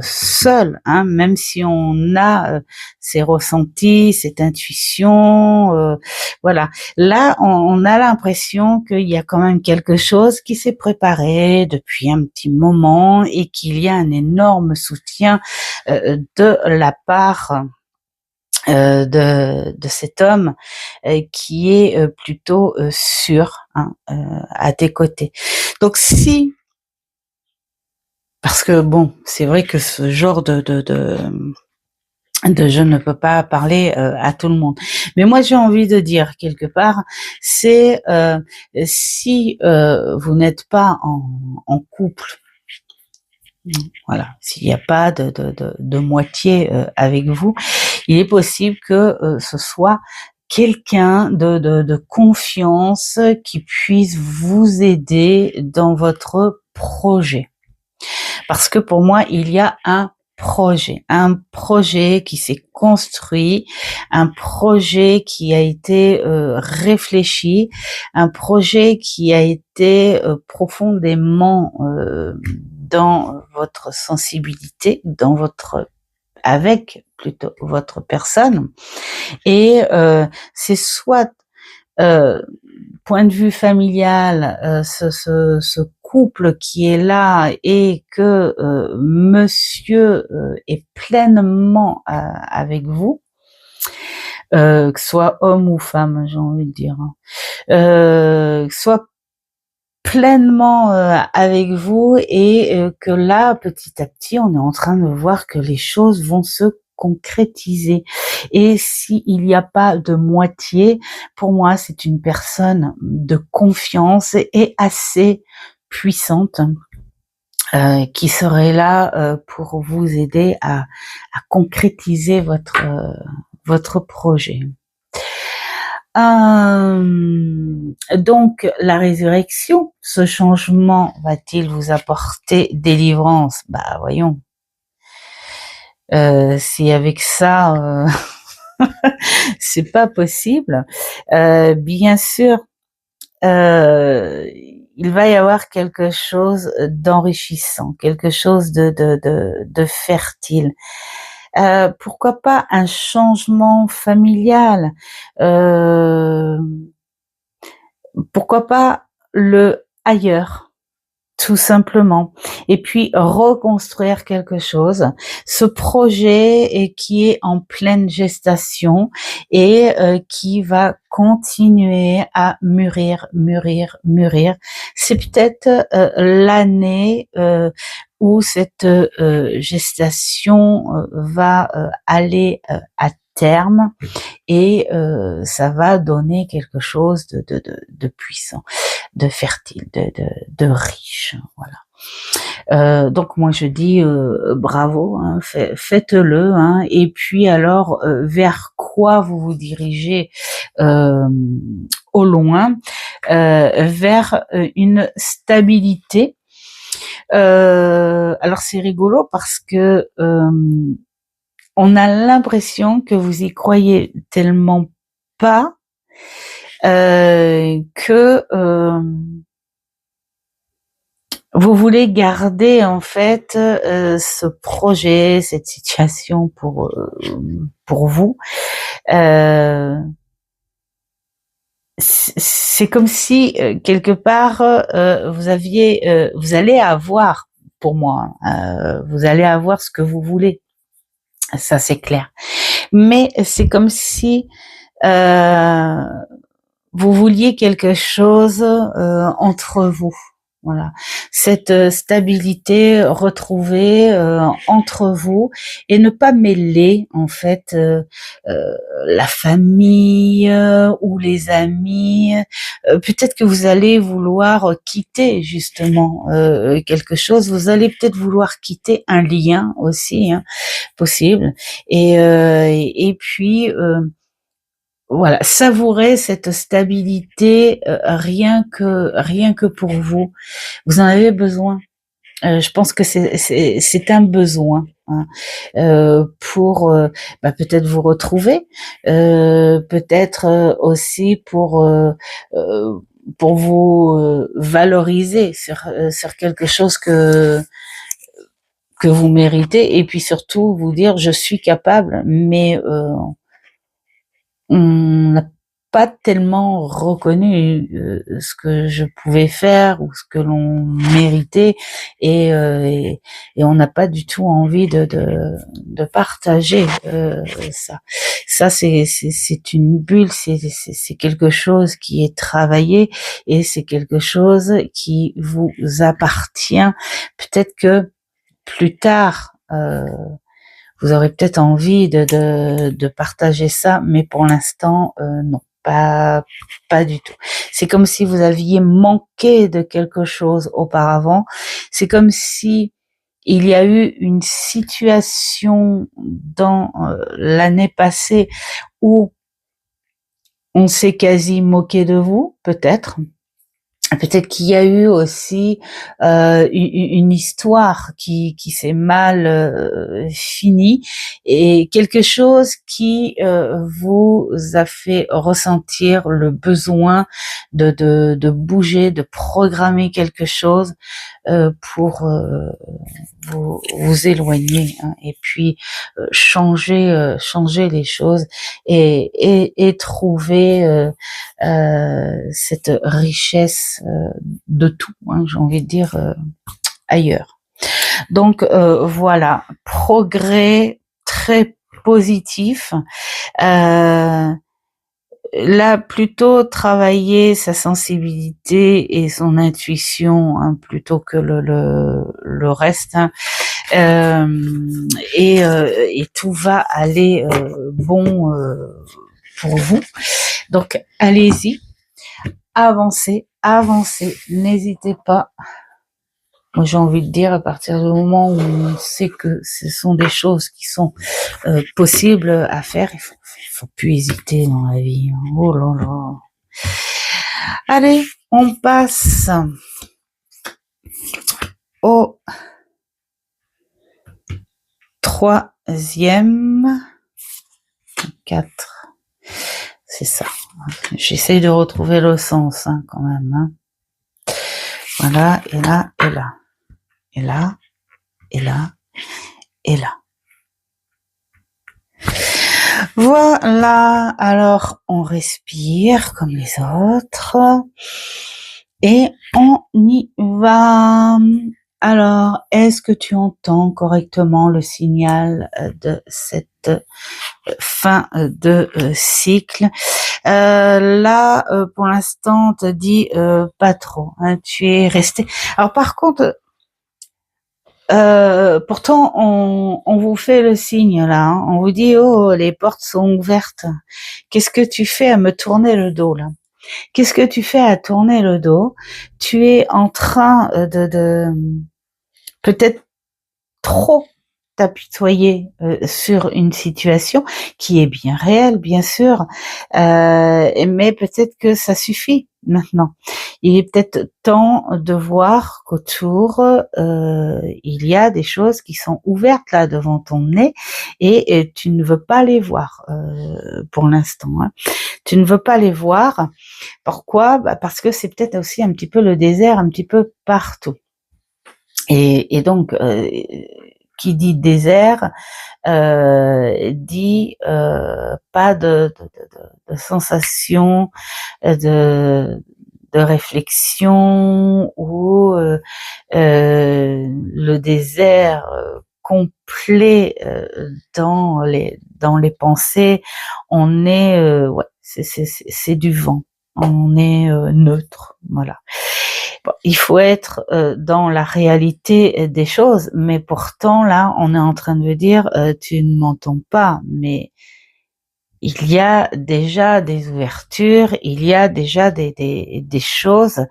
seul, hein, même si on a ses ressentis, cette intuition, voilà. Là, on a l'impression qu'il y a quand même quelque chose qui s'est préparé depuis un petit moment et qu'il y a un énorme soutien de la part de cet homme qui est plutôt sûr, hein, à tes côtés. Donc si parce que bon, c'est vrai que ce genre de je ne peux pas parler à tout le monde. Mais moi, j'ai envie de dire quelque part, c'est si vous n'êtes pas en couple, voilà, s'il n'y a pas de moitié avec vous, Il est possible que ce soit quelqu'un de confiance qui puisse vous aider dans votre projet. Parce que pour moi, il y a un projet qui s'est construit, un projet qui a été réfléchi, un projet qui a été profondément dans votre sensibilité, dans votre avec plutôt votre personne, et c'est soit point de vue familial, ce couple qui est là et que monsieur est pleinement avec vous, que ce soit homme ou femme, j'ai envie de dire, soit pleinement avec vous, et que là, petit à petit, on est en train de voir que les choses vont se concrétiser. Et s'il n'y a pas de moitié, pour moi, c'est une personne de confiance et assez puissante qui serait là pour vous aider à concrétiser votre projet. Donc, la résurrection, ce changement va-t-il vous apporter délivrance? Bah, voyons. Si avec ça, c'est pas possible. Bien sûr, il va y avoir quelque chose d'enrichissant, quelque chose de fertile. Pourquoi pas un changement familial, pourquoi pas le ailleurs, tout simplement, et puis reconstruire quelque chose. Ce projet qui est en pleine gestation et qui va continuer à mûrir. C'est peut-être l'année où cette gestation va aller à terme, et ça va donner quelque chose de puissant, de fertile, de riche, voilà. Donc moi je dis bravo, hein, faites-le, hein, et puis alors vers quoi vous vous dirigez au loin, vers une stabilité. Alors c'est rigolo parce que on a l'impression que vous y croyez tellement pas que vous voulez garder en fait ce projet, cette situation pour vous. C'est comme si quelque part vous allez avoir, pour moi, vous allez avoir ce que vous voulez. Ça c'est clair. Mais c'est comme si vous vouliez quelque chose entre vous. Voilà, cette stabilité retrouvée entre vous, et ne pas mêler en fait la famille ou les amis. Peut-être que vous allez vouloir quitter justement quelque chose. Vous allez peut-être vouloir quitter un lien aussi, hein, possible. Et puis voilà, savourer cette stabilité rien que pour vous. Vous en avez besoin. Je pense que c'est un besoin, hein, pour peut-être vous retrouver, peut-être aussi pour vous valoriser sur quelque chose que vous méritez, et puis surtout vous dire je suis capable, mais on n'a pas tellement reconnu ce que je pouvais faire ou ce que l'on méritait, et on n'a pas du tout envie de partager ça. Ça c'est une bulle, c'est quelque chose qui est travaillé, et c'est quelque chose qui vous appartient. Peut-être que plus tard vous aurez peut-être envie de partager ça, mais pour l'instant, non, pas du tout. C'est comme si vous aviez manqué de quelque chose auparavant. C'est comme si il y a eu une situation dans l'année passée où on s'est quasi moqué de vous, peut-être. Peut-être qu'il y a eu aussi une histoire qui s'est mal finie et quelque chose qui vous a fait ressentir le besoin de bouger, de programmer quelque chose pour vous éloigner, hein, et puis changer les choses et trouver cette richesse de tout, hein, j'ai envie de dire, ailleurs. Donc voilà, progrès très positif. Là, plutôt travailler sa sensibilité et son intuition, hein, plutôt que le reste, hein. Et tout va aller bon pour vous. Donc allez-y, avancez, n'hésitez pas. Moi, j'ai envie de dire, à partir du moment où on sait que ce sont des choses qui sont possibles à faire, il faut plus hésiter dans la vie. Oh là là. Allez, on passe au troisième, 4. C'est ça. J'essaie de retrouver le sens, hein, quand même, hein. Voilà, et là, et là. Et là, et là, et là. Voilà, alors on respire comme les autres et on y va. Alors, est-ce que tu entends correctement le signal de cette fin de cycle? Là, pour l'instant, on te dit pas trop, hein, tu es resté. Alors par contre, pourtant, on vous fait le signe là, hein. On vous dit, oh, les portes sont ouvertes. Qu'est-ce que tu fais à me tourner le dos là? Qu'est-ce que tu fais à tourner le dos? Tu es en train de peut-être trop t'apitoyer sur une situation qui est bien réelle, bien sûr, mais peut-être que ça suffit maintenant. Il est peut-être temps de voir qu'autour, il y a des choses qui sont ouvertes là devant ton nez et tu ne veux pas les voir pour l'instant, hein. Tu ne veux pas les voir. Pourquoi? Parce que c'est peut-être aussi un petit peu le désert, un petit peu partout. Et donc, qui dit désert dit pas de sensation, de réflexion ou le désert complet dans les pensées. On est ouais, c'est du vent. On est neutre, voilà. Bon, il faut être dans la réalité des choses, mais pourtant là, on est en train de dire tu ne m'entends pas, mais il y a déjà des ouvertures, il y a déjà des choses.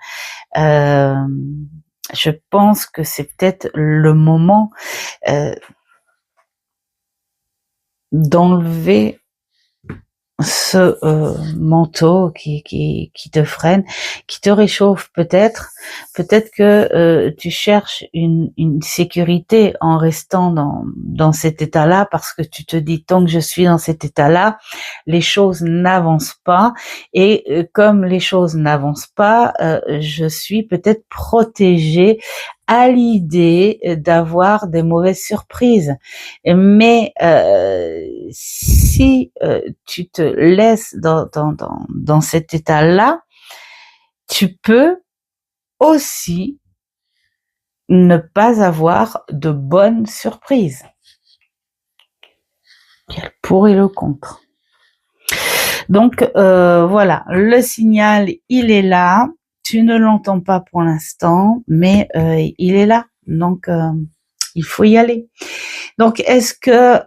Je pense que c'est peut-être le moment d'enlever ce manteau qui te freine, qui te réchauffe peut-être que tu cherches une sécurité en restant dans cet état-là, parce que tu te dis tant que je suis dans cet état-là, les choses n'avancent pas, et comme les choses n'avancent pas, je suis peut-être protégée à l'idée d'avoir des mauvaises surprises. Mais si tu te laisses dans cet état-là, tu peux aussi ne pas avoir de bonnes surprises. Il y a le pour et le contre. Donc voilà, le signal, il est là. Tu ne l'entends pas pour l'instant, mais il est là. Donc il faut y aller. Donc est-ce que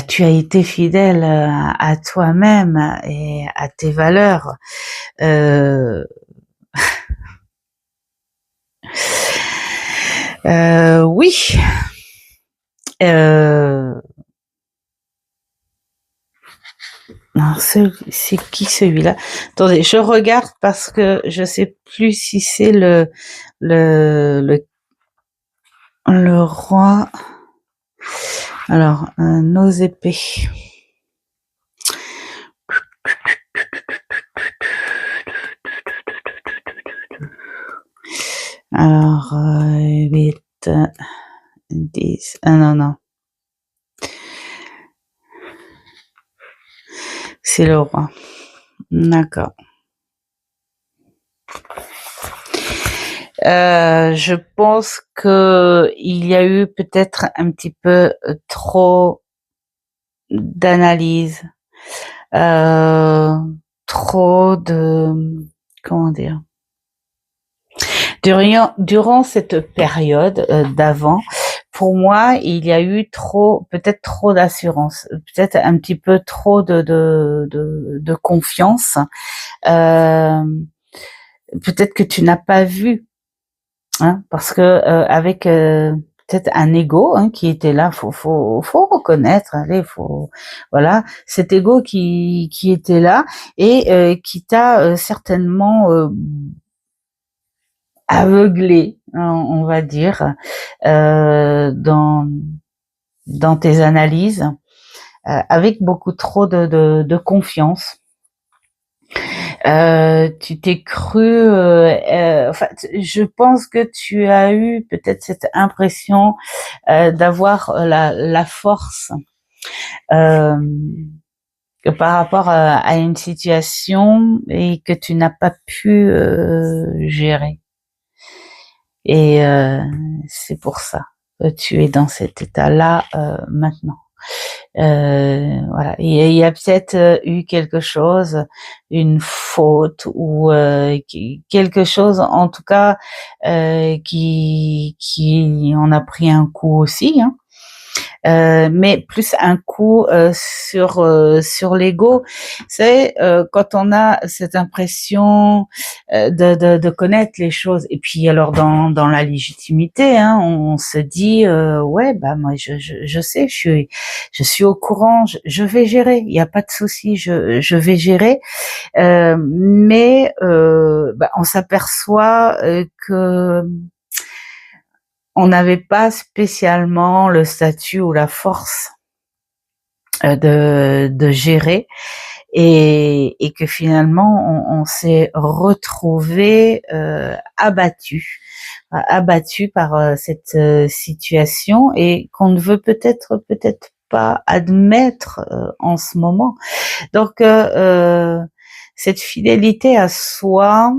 tu as été fidèle à toi-même et à tes valeurs? Oui. Non, c'est qui celui-là? Attendez, je regarde parce que je sais plus si c'est le le roi. Alors, nos épées. Alors, 8, 10. Ah non, non. C'est le roi. D'accord. Je pense que il y a eu peut-être un petit peu trop d'analyse, trop de, comment dire? Durant cette période d'avant, pour moi, il y a eu peut-être trop d'assurance, peut-être un petit peu trop de confiance. Euh, Peut-être que tu n'as pas vu, hein, parce que avec peut-être un ego hein, qui était là, faut reconnaître, allez, voilà, cet ego qui était là et qui t'a certainement aveuglé, hein, on va dire, dans tes analyses, avec beaucoup trop de confiance. Tu t'es cru, enfin, je pense que tu as eu peut-être cette impression d'avoir la force euh, par rapport à une situation et que tu n'as pas pu gérer. Et c'est pour ça que tu es dans cet état-là maintenant. Voilà. Il y a peut-être eu quelque chose, une faute ou quelque chose, en tout cas, qui en a pris un coup aussi. Hein. Mais plus un coup sur l'ego, c'est quand on a cette impression de connaître les choses. Et puis alors dans la légitimité, hein, on se dit ouais bah moi je sais, je suis au courant, je vais gérer, il n'y a pas de souci, je vais gérer. Mais bah, on s'aperçoit que on n'avait pas spécialement le statut ou la force de gérer et que finalement on s'est retrouvé abattu par cette situation et qu'on ne veut peut-être pas admettre en ce moment. Donc cette fidélité à soi,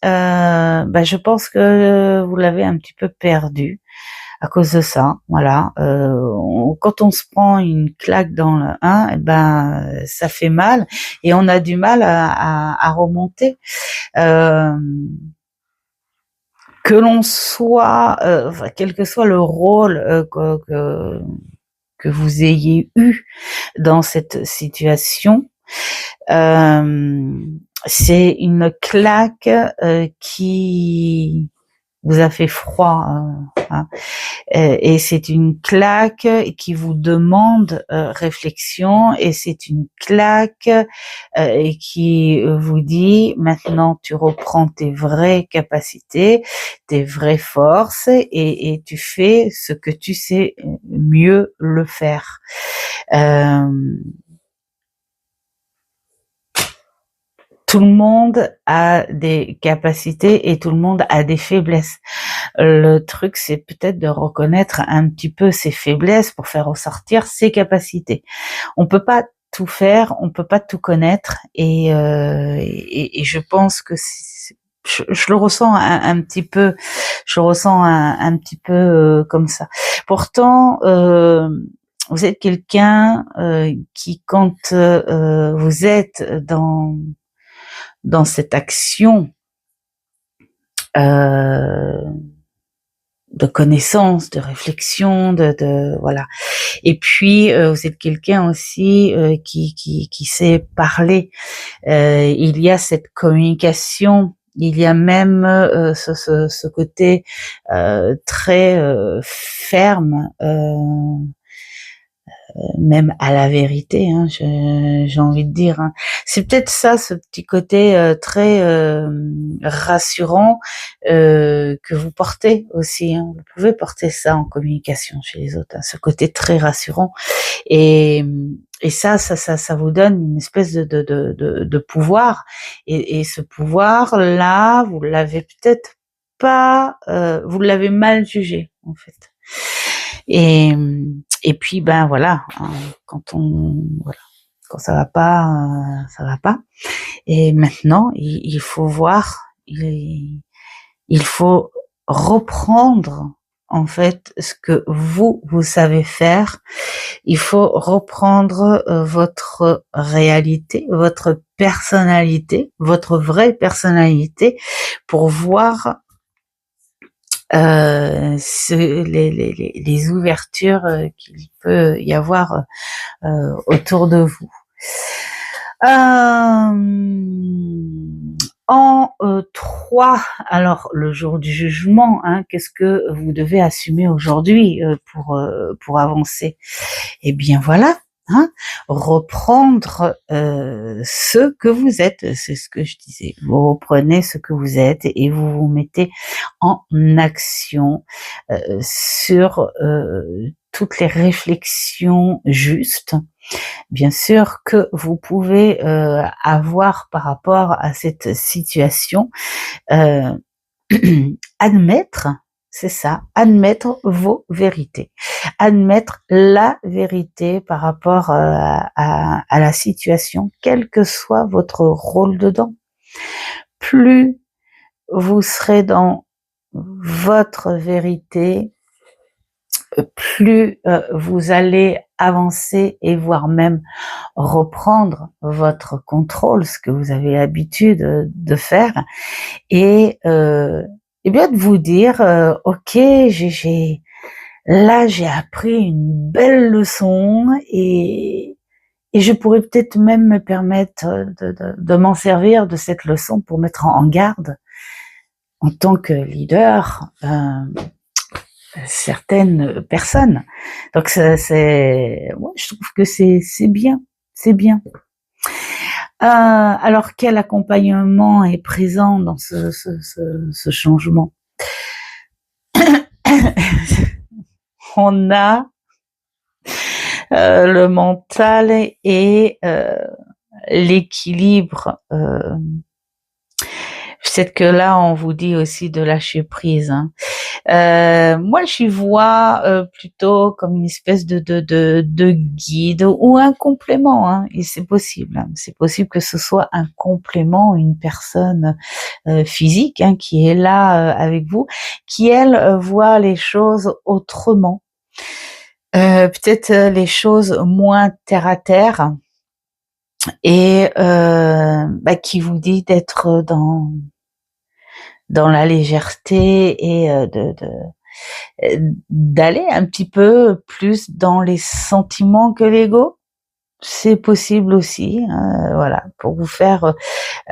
bah, je pense que vous l'avez un petit peu perdue à cause de ça. Voilà. Quand on se prend une claque dans le 1, eh ben ça fait mal et on a du mal à remonter. Que l'on soit, enfin, quel que soit le rôle que vous ayez eu dans cette situation, c'est une claque qui vous a fait froid, hein. Et c'est une claque qui vous demande réflexion et c'est une claque qui vous dit maintenant tu reprends tes vraies capacités, tes vraies forces et tu fais ce que tu sais mieux le faire. Tout le monde a des capacités et tout le monde a des faiblesses. Le truc, c'est peut-être de reconnaître un petit peu ses faiblesses pour faire ressortir ses capacités. On peut pas tout faire, on peut pas tout connaître et je pense que je le ressens un petit peu, je le ressens un petit peu comme ça. Pourtant, vous êtes quelqu'un qui, quand vous êtes dans cette action de connaissance, de réflexion, voilà. Et puis vous êtes quelqu'un aussi qui sait parler. Il y a cette communication Il y a même ce côté très ferme, même à la vérité, hein, j'ai envie de dire. Hein. C'est peut-être ça, ce petit côté très rassurant que vous portez aussi. Hein. Vous pouvez porter ça en communication chez les autres, hein, ce côté très rassurant. Et, et ça vous donne une espèce de pouvoir. Et ce pouvoir-là, vous l'avez peut-être pas, vous l'avez mal jugé en fait. Et, et puis ben voilà, hein, quand ça va pas, ça va pas. Et maintenant, il faut voir, il faut reprendre en fait ce que vous savez faire. Il faut reprendre votre réalité, votre personnalité, votre vraie personnalité, pour voir les ouvertures qu'il peut y avoir autour de vous. En 3, alors le jour du jugement, hein, qu'est-ce que vous devez assumer aujourd'hui pour avancer? Eh bien voilà, hein, reprendre ce que vous êtes, c'est ce que je disais. Vous reprenez ce que vous êtes et vous vous mettez en action sur toutes les réflexions justes, bien sûr, que vous pouvez avoir par rapport à cette situation. Admettre, c'est ça, admettre vos vérités, admettre la vérité par rapport à la situation, quel que soit votre rôle dedans. Plus vous serez dans votre vérité, plus vous allez avancer et voire même reprendre votre contrôle, ce que vous avez l'habitude de faire, et bien de vous dire ok, j'ai appris une belle leçon et je pourrais peut-être même me permettre de m'en servir de cette leçon pour mettre en garde en tant que leader certaines personnes. Donc moi je trouve que c'est bien, c'est bien. Alors quel accompagnement est présent dans ce changement? On a le mental et l'équilibre. Peut-être que là on vous dit aussi de lâcher prise. Hein. Moi, j'y vois plutôt comme une espèce de guide ou un complément. Hein, et c'est possible. Hein, c'est possible que ce soit un complément, une personne physique hein, qui est là avec vous, qui elle voit les choses autrement. Peut-être les choses moins terre à terre et qui vous dit d'être dans la légèreté et d'aller un petit peu plus dans les sentiments que l'ego. C'est possible aussi, voilà, pour vous faire.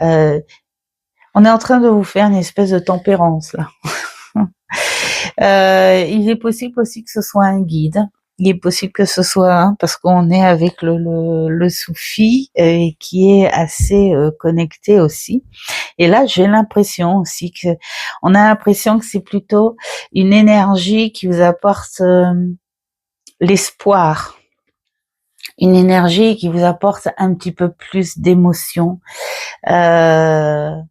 On est en train de vous faire une espèce de tempérance là. Il est possible aussi que ce soit un guide. Il est possible que ce soit parce qu'on est avec le soufi qui est assez connecté aussi. Et là, j'ai l'impression aussi que on a l'impression que c'est plutôt une énergie qui vous apporte l'espoir, une énergie qui vous apporte un petit peu plus d'émotion, un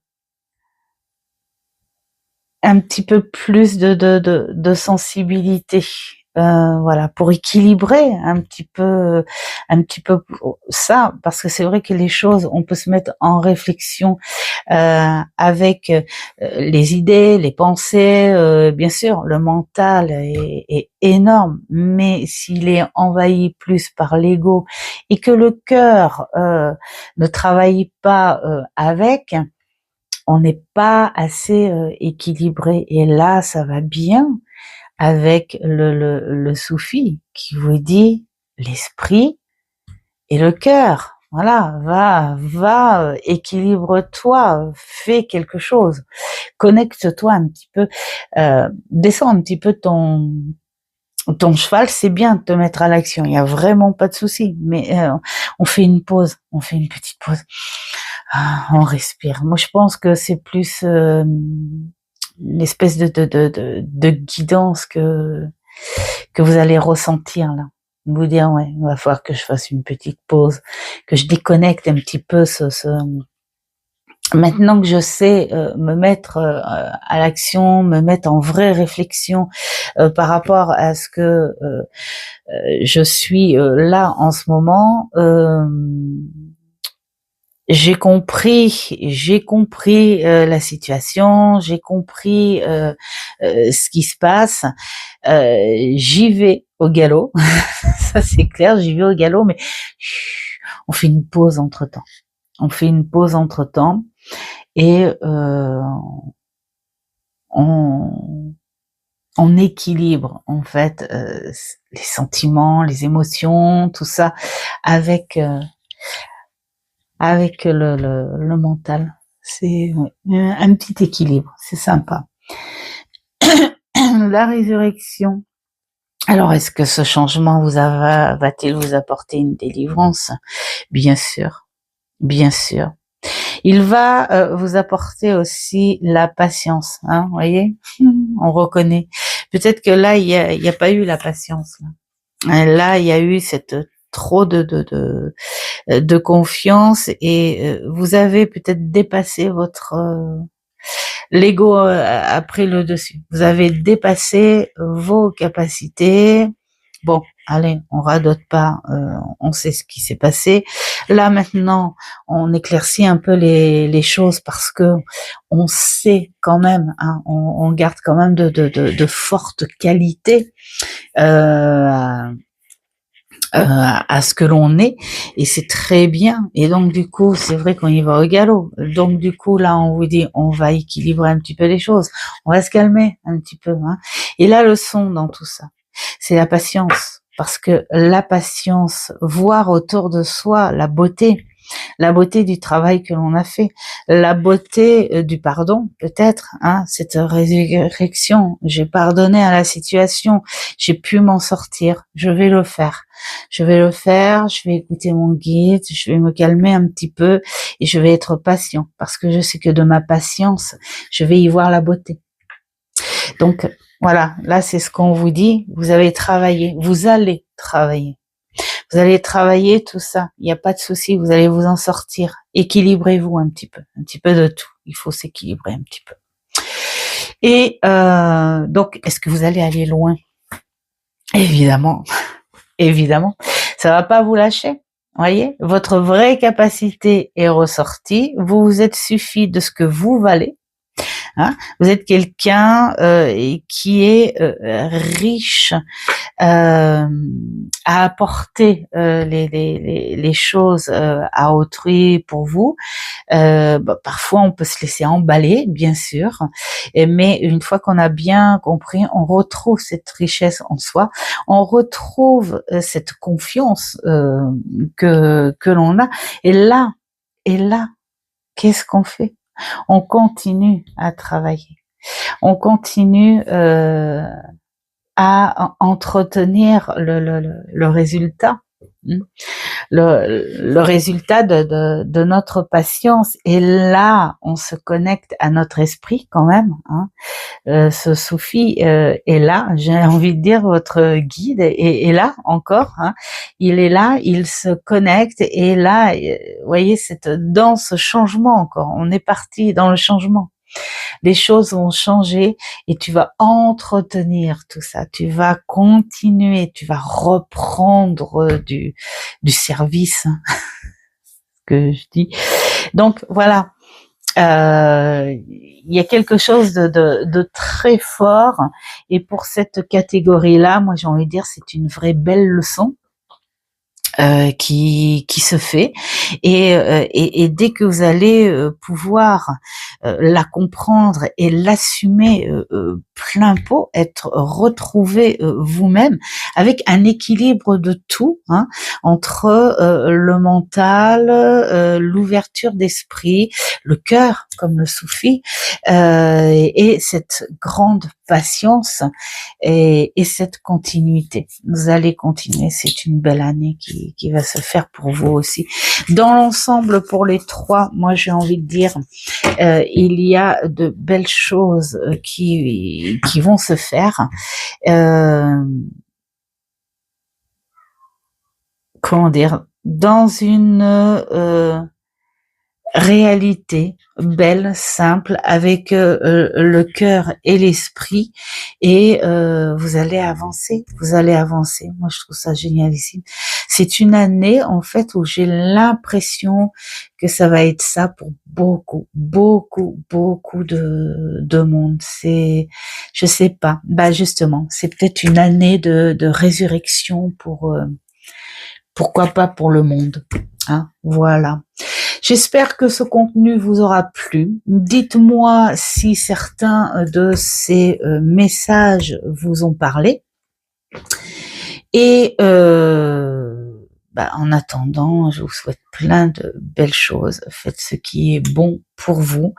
petit peu plus de sensibilité. Voilà, pour équilibrer un petit peu ça, parce que c'est vrai que les choses, on peut se mettre en réflexion avec les idées, les pensées, bien sûr, le mental est énorme, mais s'il est envahi plus par l'ego et que le cœur ne travaille pas avec, on n'est pas assez équilibré. Et là, ça va bien avec le soufi qui vous dit l'esprit et le cœur. Voilà, va, équilibre-toi, fais quelque chose, connecte-toi un petit peu, descends un petit peu ton cheval, c'est bien de te mettre à l'action, il y a vraiment pas de souci, mais on fait une pause, on fait une petite pause, on respire. Moi, je pense que c'est plus une espèce de guidance que vous allez ressentir là. Vous dire ouais, il va falloir que je fasse une petite pause, que je déconnecte un petit peu maintenant que je sais me mettre à l'action, me mettre en vraie réflexion par rapport à ce que je suis là en ce moment, j'ai compris la situation, j'ai compris ce qui se passe. J'y vais au galop, ça c'est clair, j'y vais au galop, mais on fait une pause entre temps. On fait une pause entre temps et on équilibre en fait les sentiments, les émotions, tout ça avec le mental. C'est un petit équilibre, c'est sympa. La résurrection. Alors, est-ce que ce changement va-t-il vous apporter une délivrance? Bien sûr, bien sûr. Il va vous apporter aussi la patience, hein, vous voyez, on reconnaît. Peut-être que là, il y a pas eu la patience. Là, il y a eu cette trop de confiance et vous avez peut-être dépassé votre l'ego a pris le dessus. Vous avez dépassé vos capacités. Bon, allez, on radote pas, on sait ce qui s'est passé. Là maintenant, on éclaircit un peu les choses parce que on sait quand même, hein, on garde quand même de fortes qualités à ce que l'on est, et c'est très bien. Et donc du coup, c'est vrai qu'on y va au galop. Donc du coup, là, on vous dit, on va équilibrer un petit peu les choses, on va se calmer un petit peu. Hein. Et la leçon dans tout ça, c'est la patience. Parce que la patience, voir autour de soi la beauté du travail que l'on a fait, la beauté du pardon, peut-être, hein, cette résurrection. J'ai pardonné à la situation, j'ai pu m'en sortir, je vais le faire. Je vais le faire, je vais écouter mon guide, je vais me calmer un petit peu et je vais être patient parce que je sais que de ma patience, je vais y voir la beauté. Donc, voilà, là c'est ce qu'on vous dit, vous avez travaillé, vous allez travailler. Vous allez travailler tout ça, il n'y a pas de souci, vous allez vous en sortir. Équilibrez-vous un petit peu de tout. Il faut s'équilibrer un petit peu. Et donc, est-ce que vous allez aller loin? Évidemment, évidemment. Ça va pas vous lâcher. Voyez, votre vraie capacité est ressortie. Vous vous êtes suffi de ce que vous valez. Hein, vous êtes quelqu'un qui est riche à apporter les choses à autrui pour vous. Parfois, on peut se laisser emballer, bien sûr, mais une fois qu'on a bien compris, on retrouve cette richesse en soi, on retrouve cette confiance que l'on a. Et là, qu'est-ce qu'on fait? On continue à travailler, on continue à entretenir le résultat, le résultat de notre patience. Et là, on se connecte à notre esprit quand même. Hein. Ce soufi est là, j'ai envie de dire, votre guide est là encore. Hein. Il est là, il se connecte et là, vous voyez, dans ce changement encore, on est parti dans le changement. Les choses vont changer et tu vas entretenir tout ça. Tu vas continuer, tu vas reprendre du service, hein, que je dis. Donc voilà, il y a quelque chose de très fort. Et pour cette catégorie-là, moi j'ai envie de dire, c'est une vraie belle leçon. qui se fait et dès que vous allez pouvoir la comprendre et l'assumer plein pot, être retrouvé vous-même avec un équilibre de tout, hein, entre le mental, l'ouverture d'esprit, le cœur comme le soufi, et cette grande patience et cette continuité. Vous allez continuer, c'est une belle année qui va se faire pour vous aussi. Dans l'ensemble, pour les trois, moi j'ai envie de dire, il y a de belles choses qui vont se faire. Comment dire, dans une réalité belle, simple, avec le cœur et l'esprit, et vous allez avancer, Moi, je trouve ça génialissime. C'est une année, en fait, où j'ai l'impression que ça va être ça pour beaucoup, beaucoup, beaucoup de monde. C'est, je sais pas, bah justement, c'est peut-être une année de résurrection pour, pourquoi pas pour le monde, hein, voilà. J'espère que ce contenu vous aura plu. Dites-moi si certains de ces messages vous ont parlé. Et en attendant, je vous souhaite plein de belles choses. Faites ce qui est bon pour vous.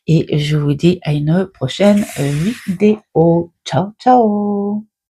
Et je vous dis à une prochaine vidéo. Ciao, ciao!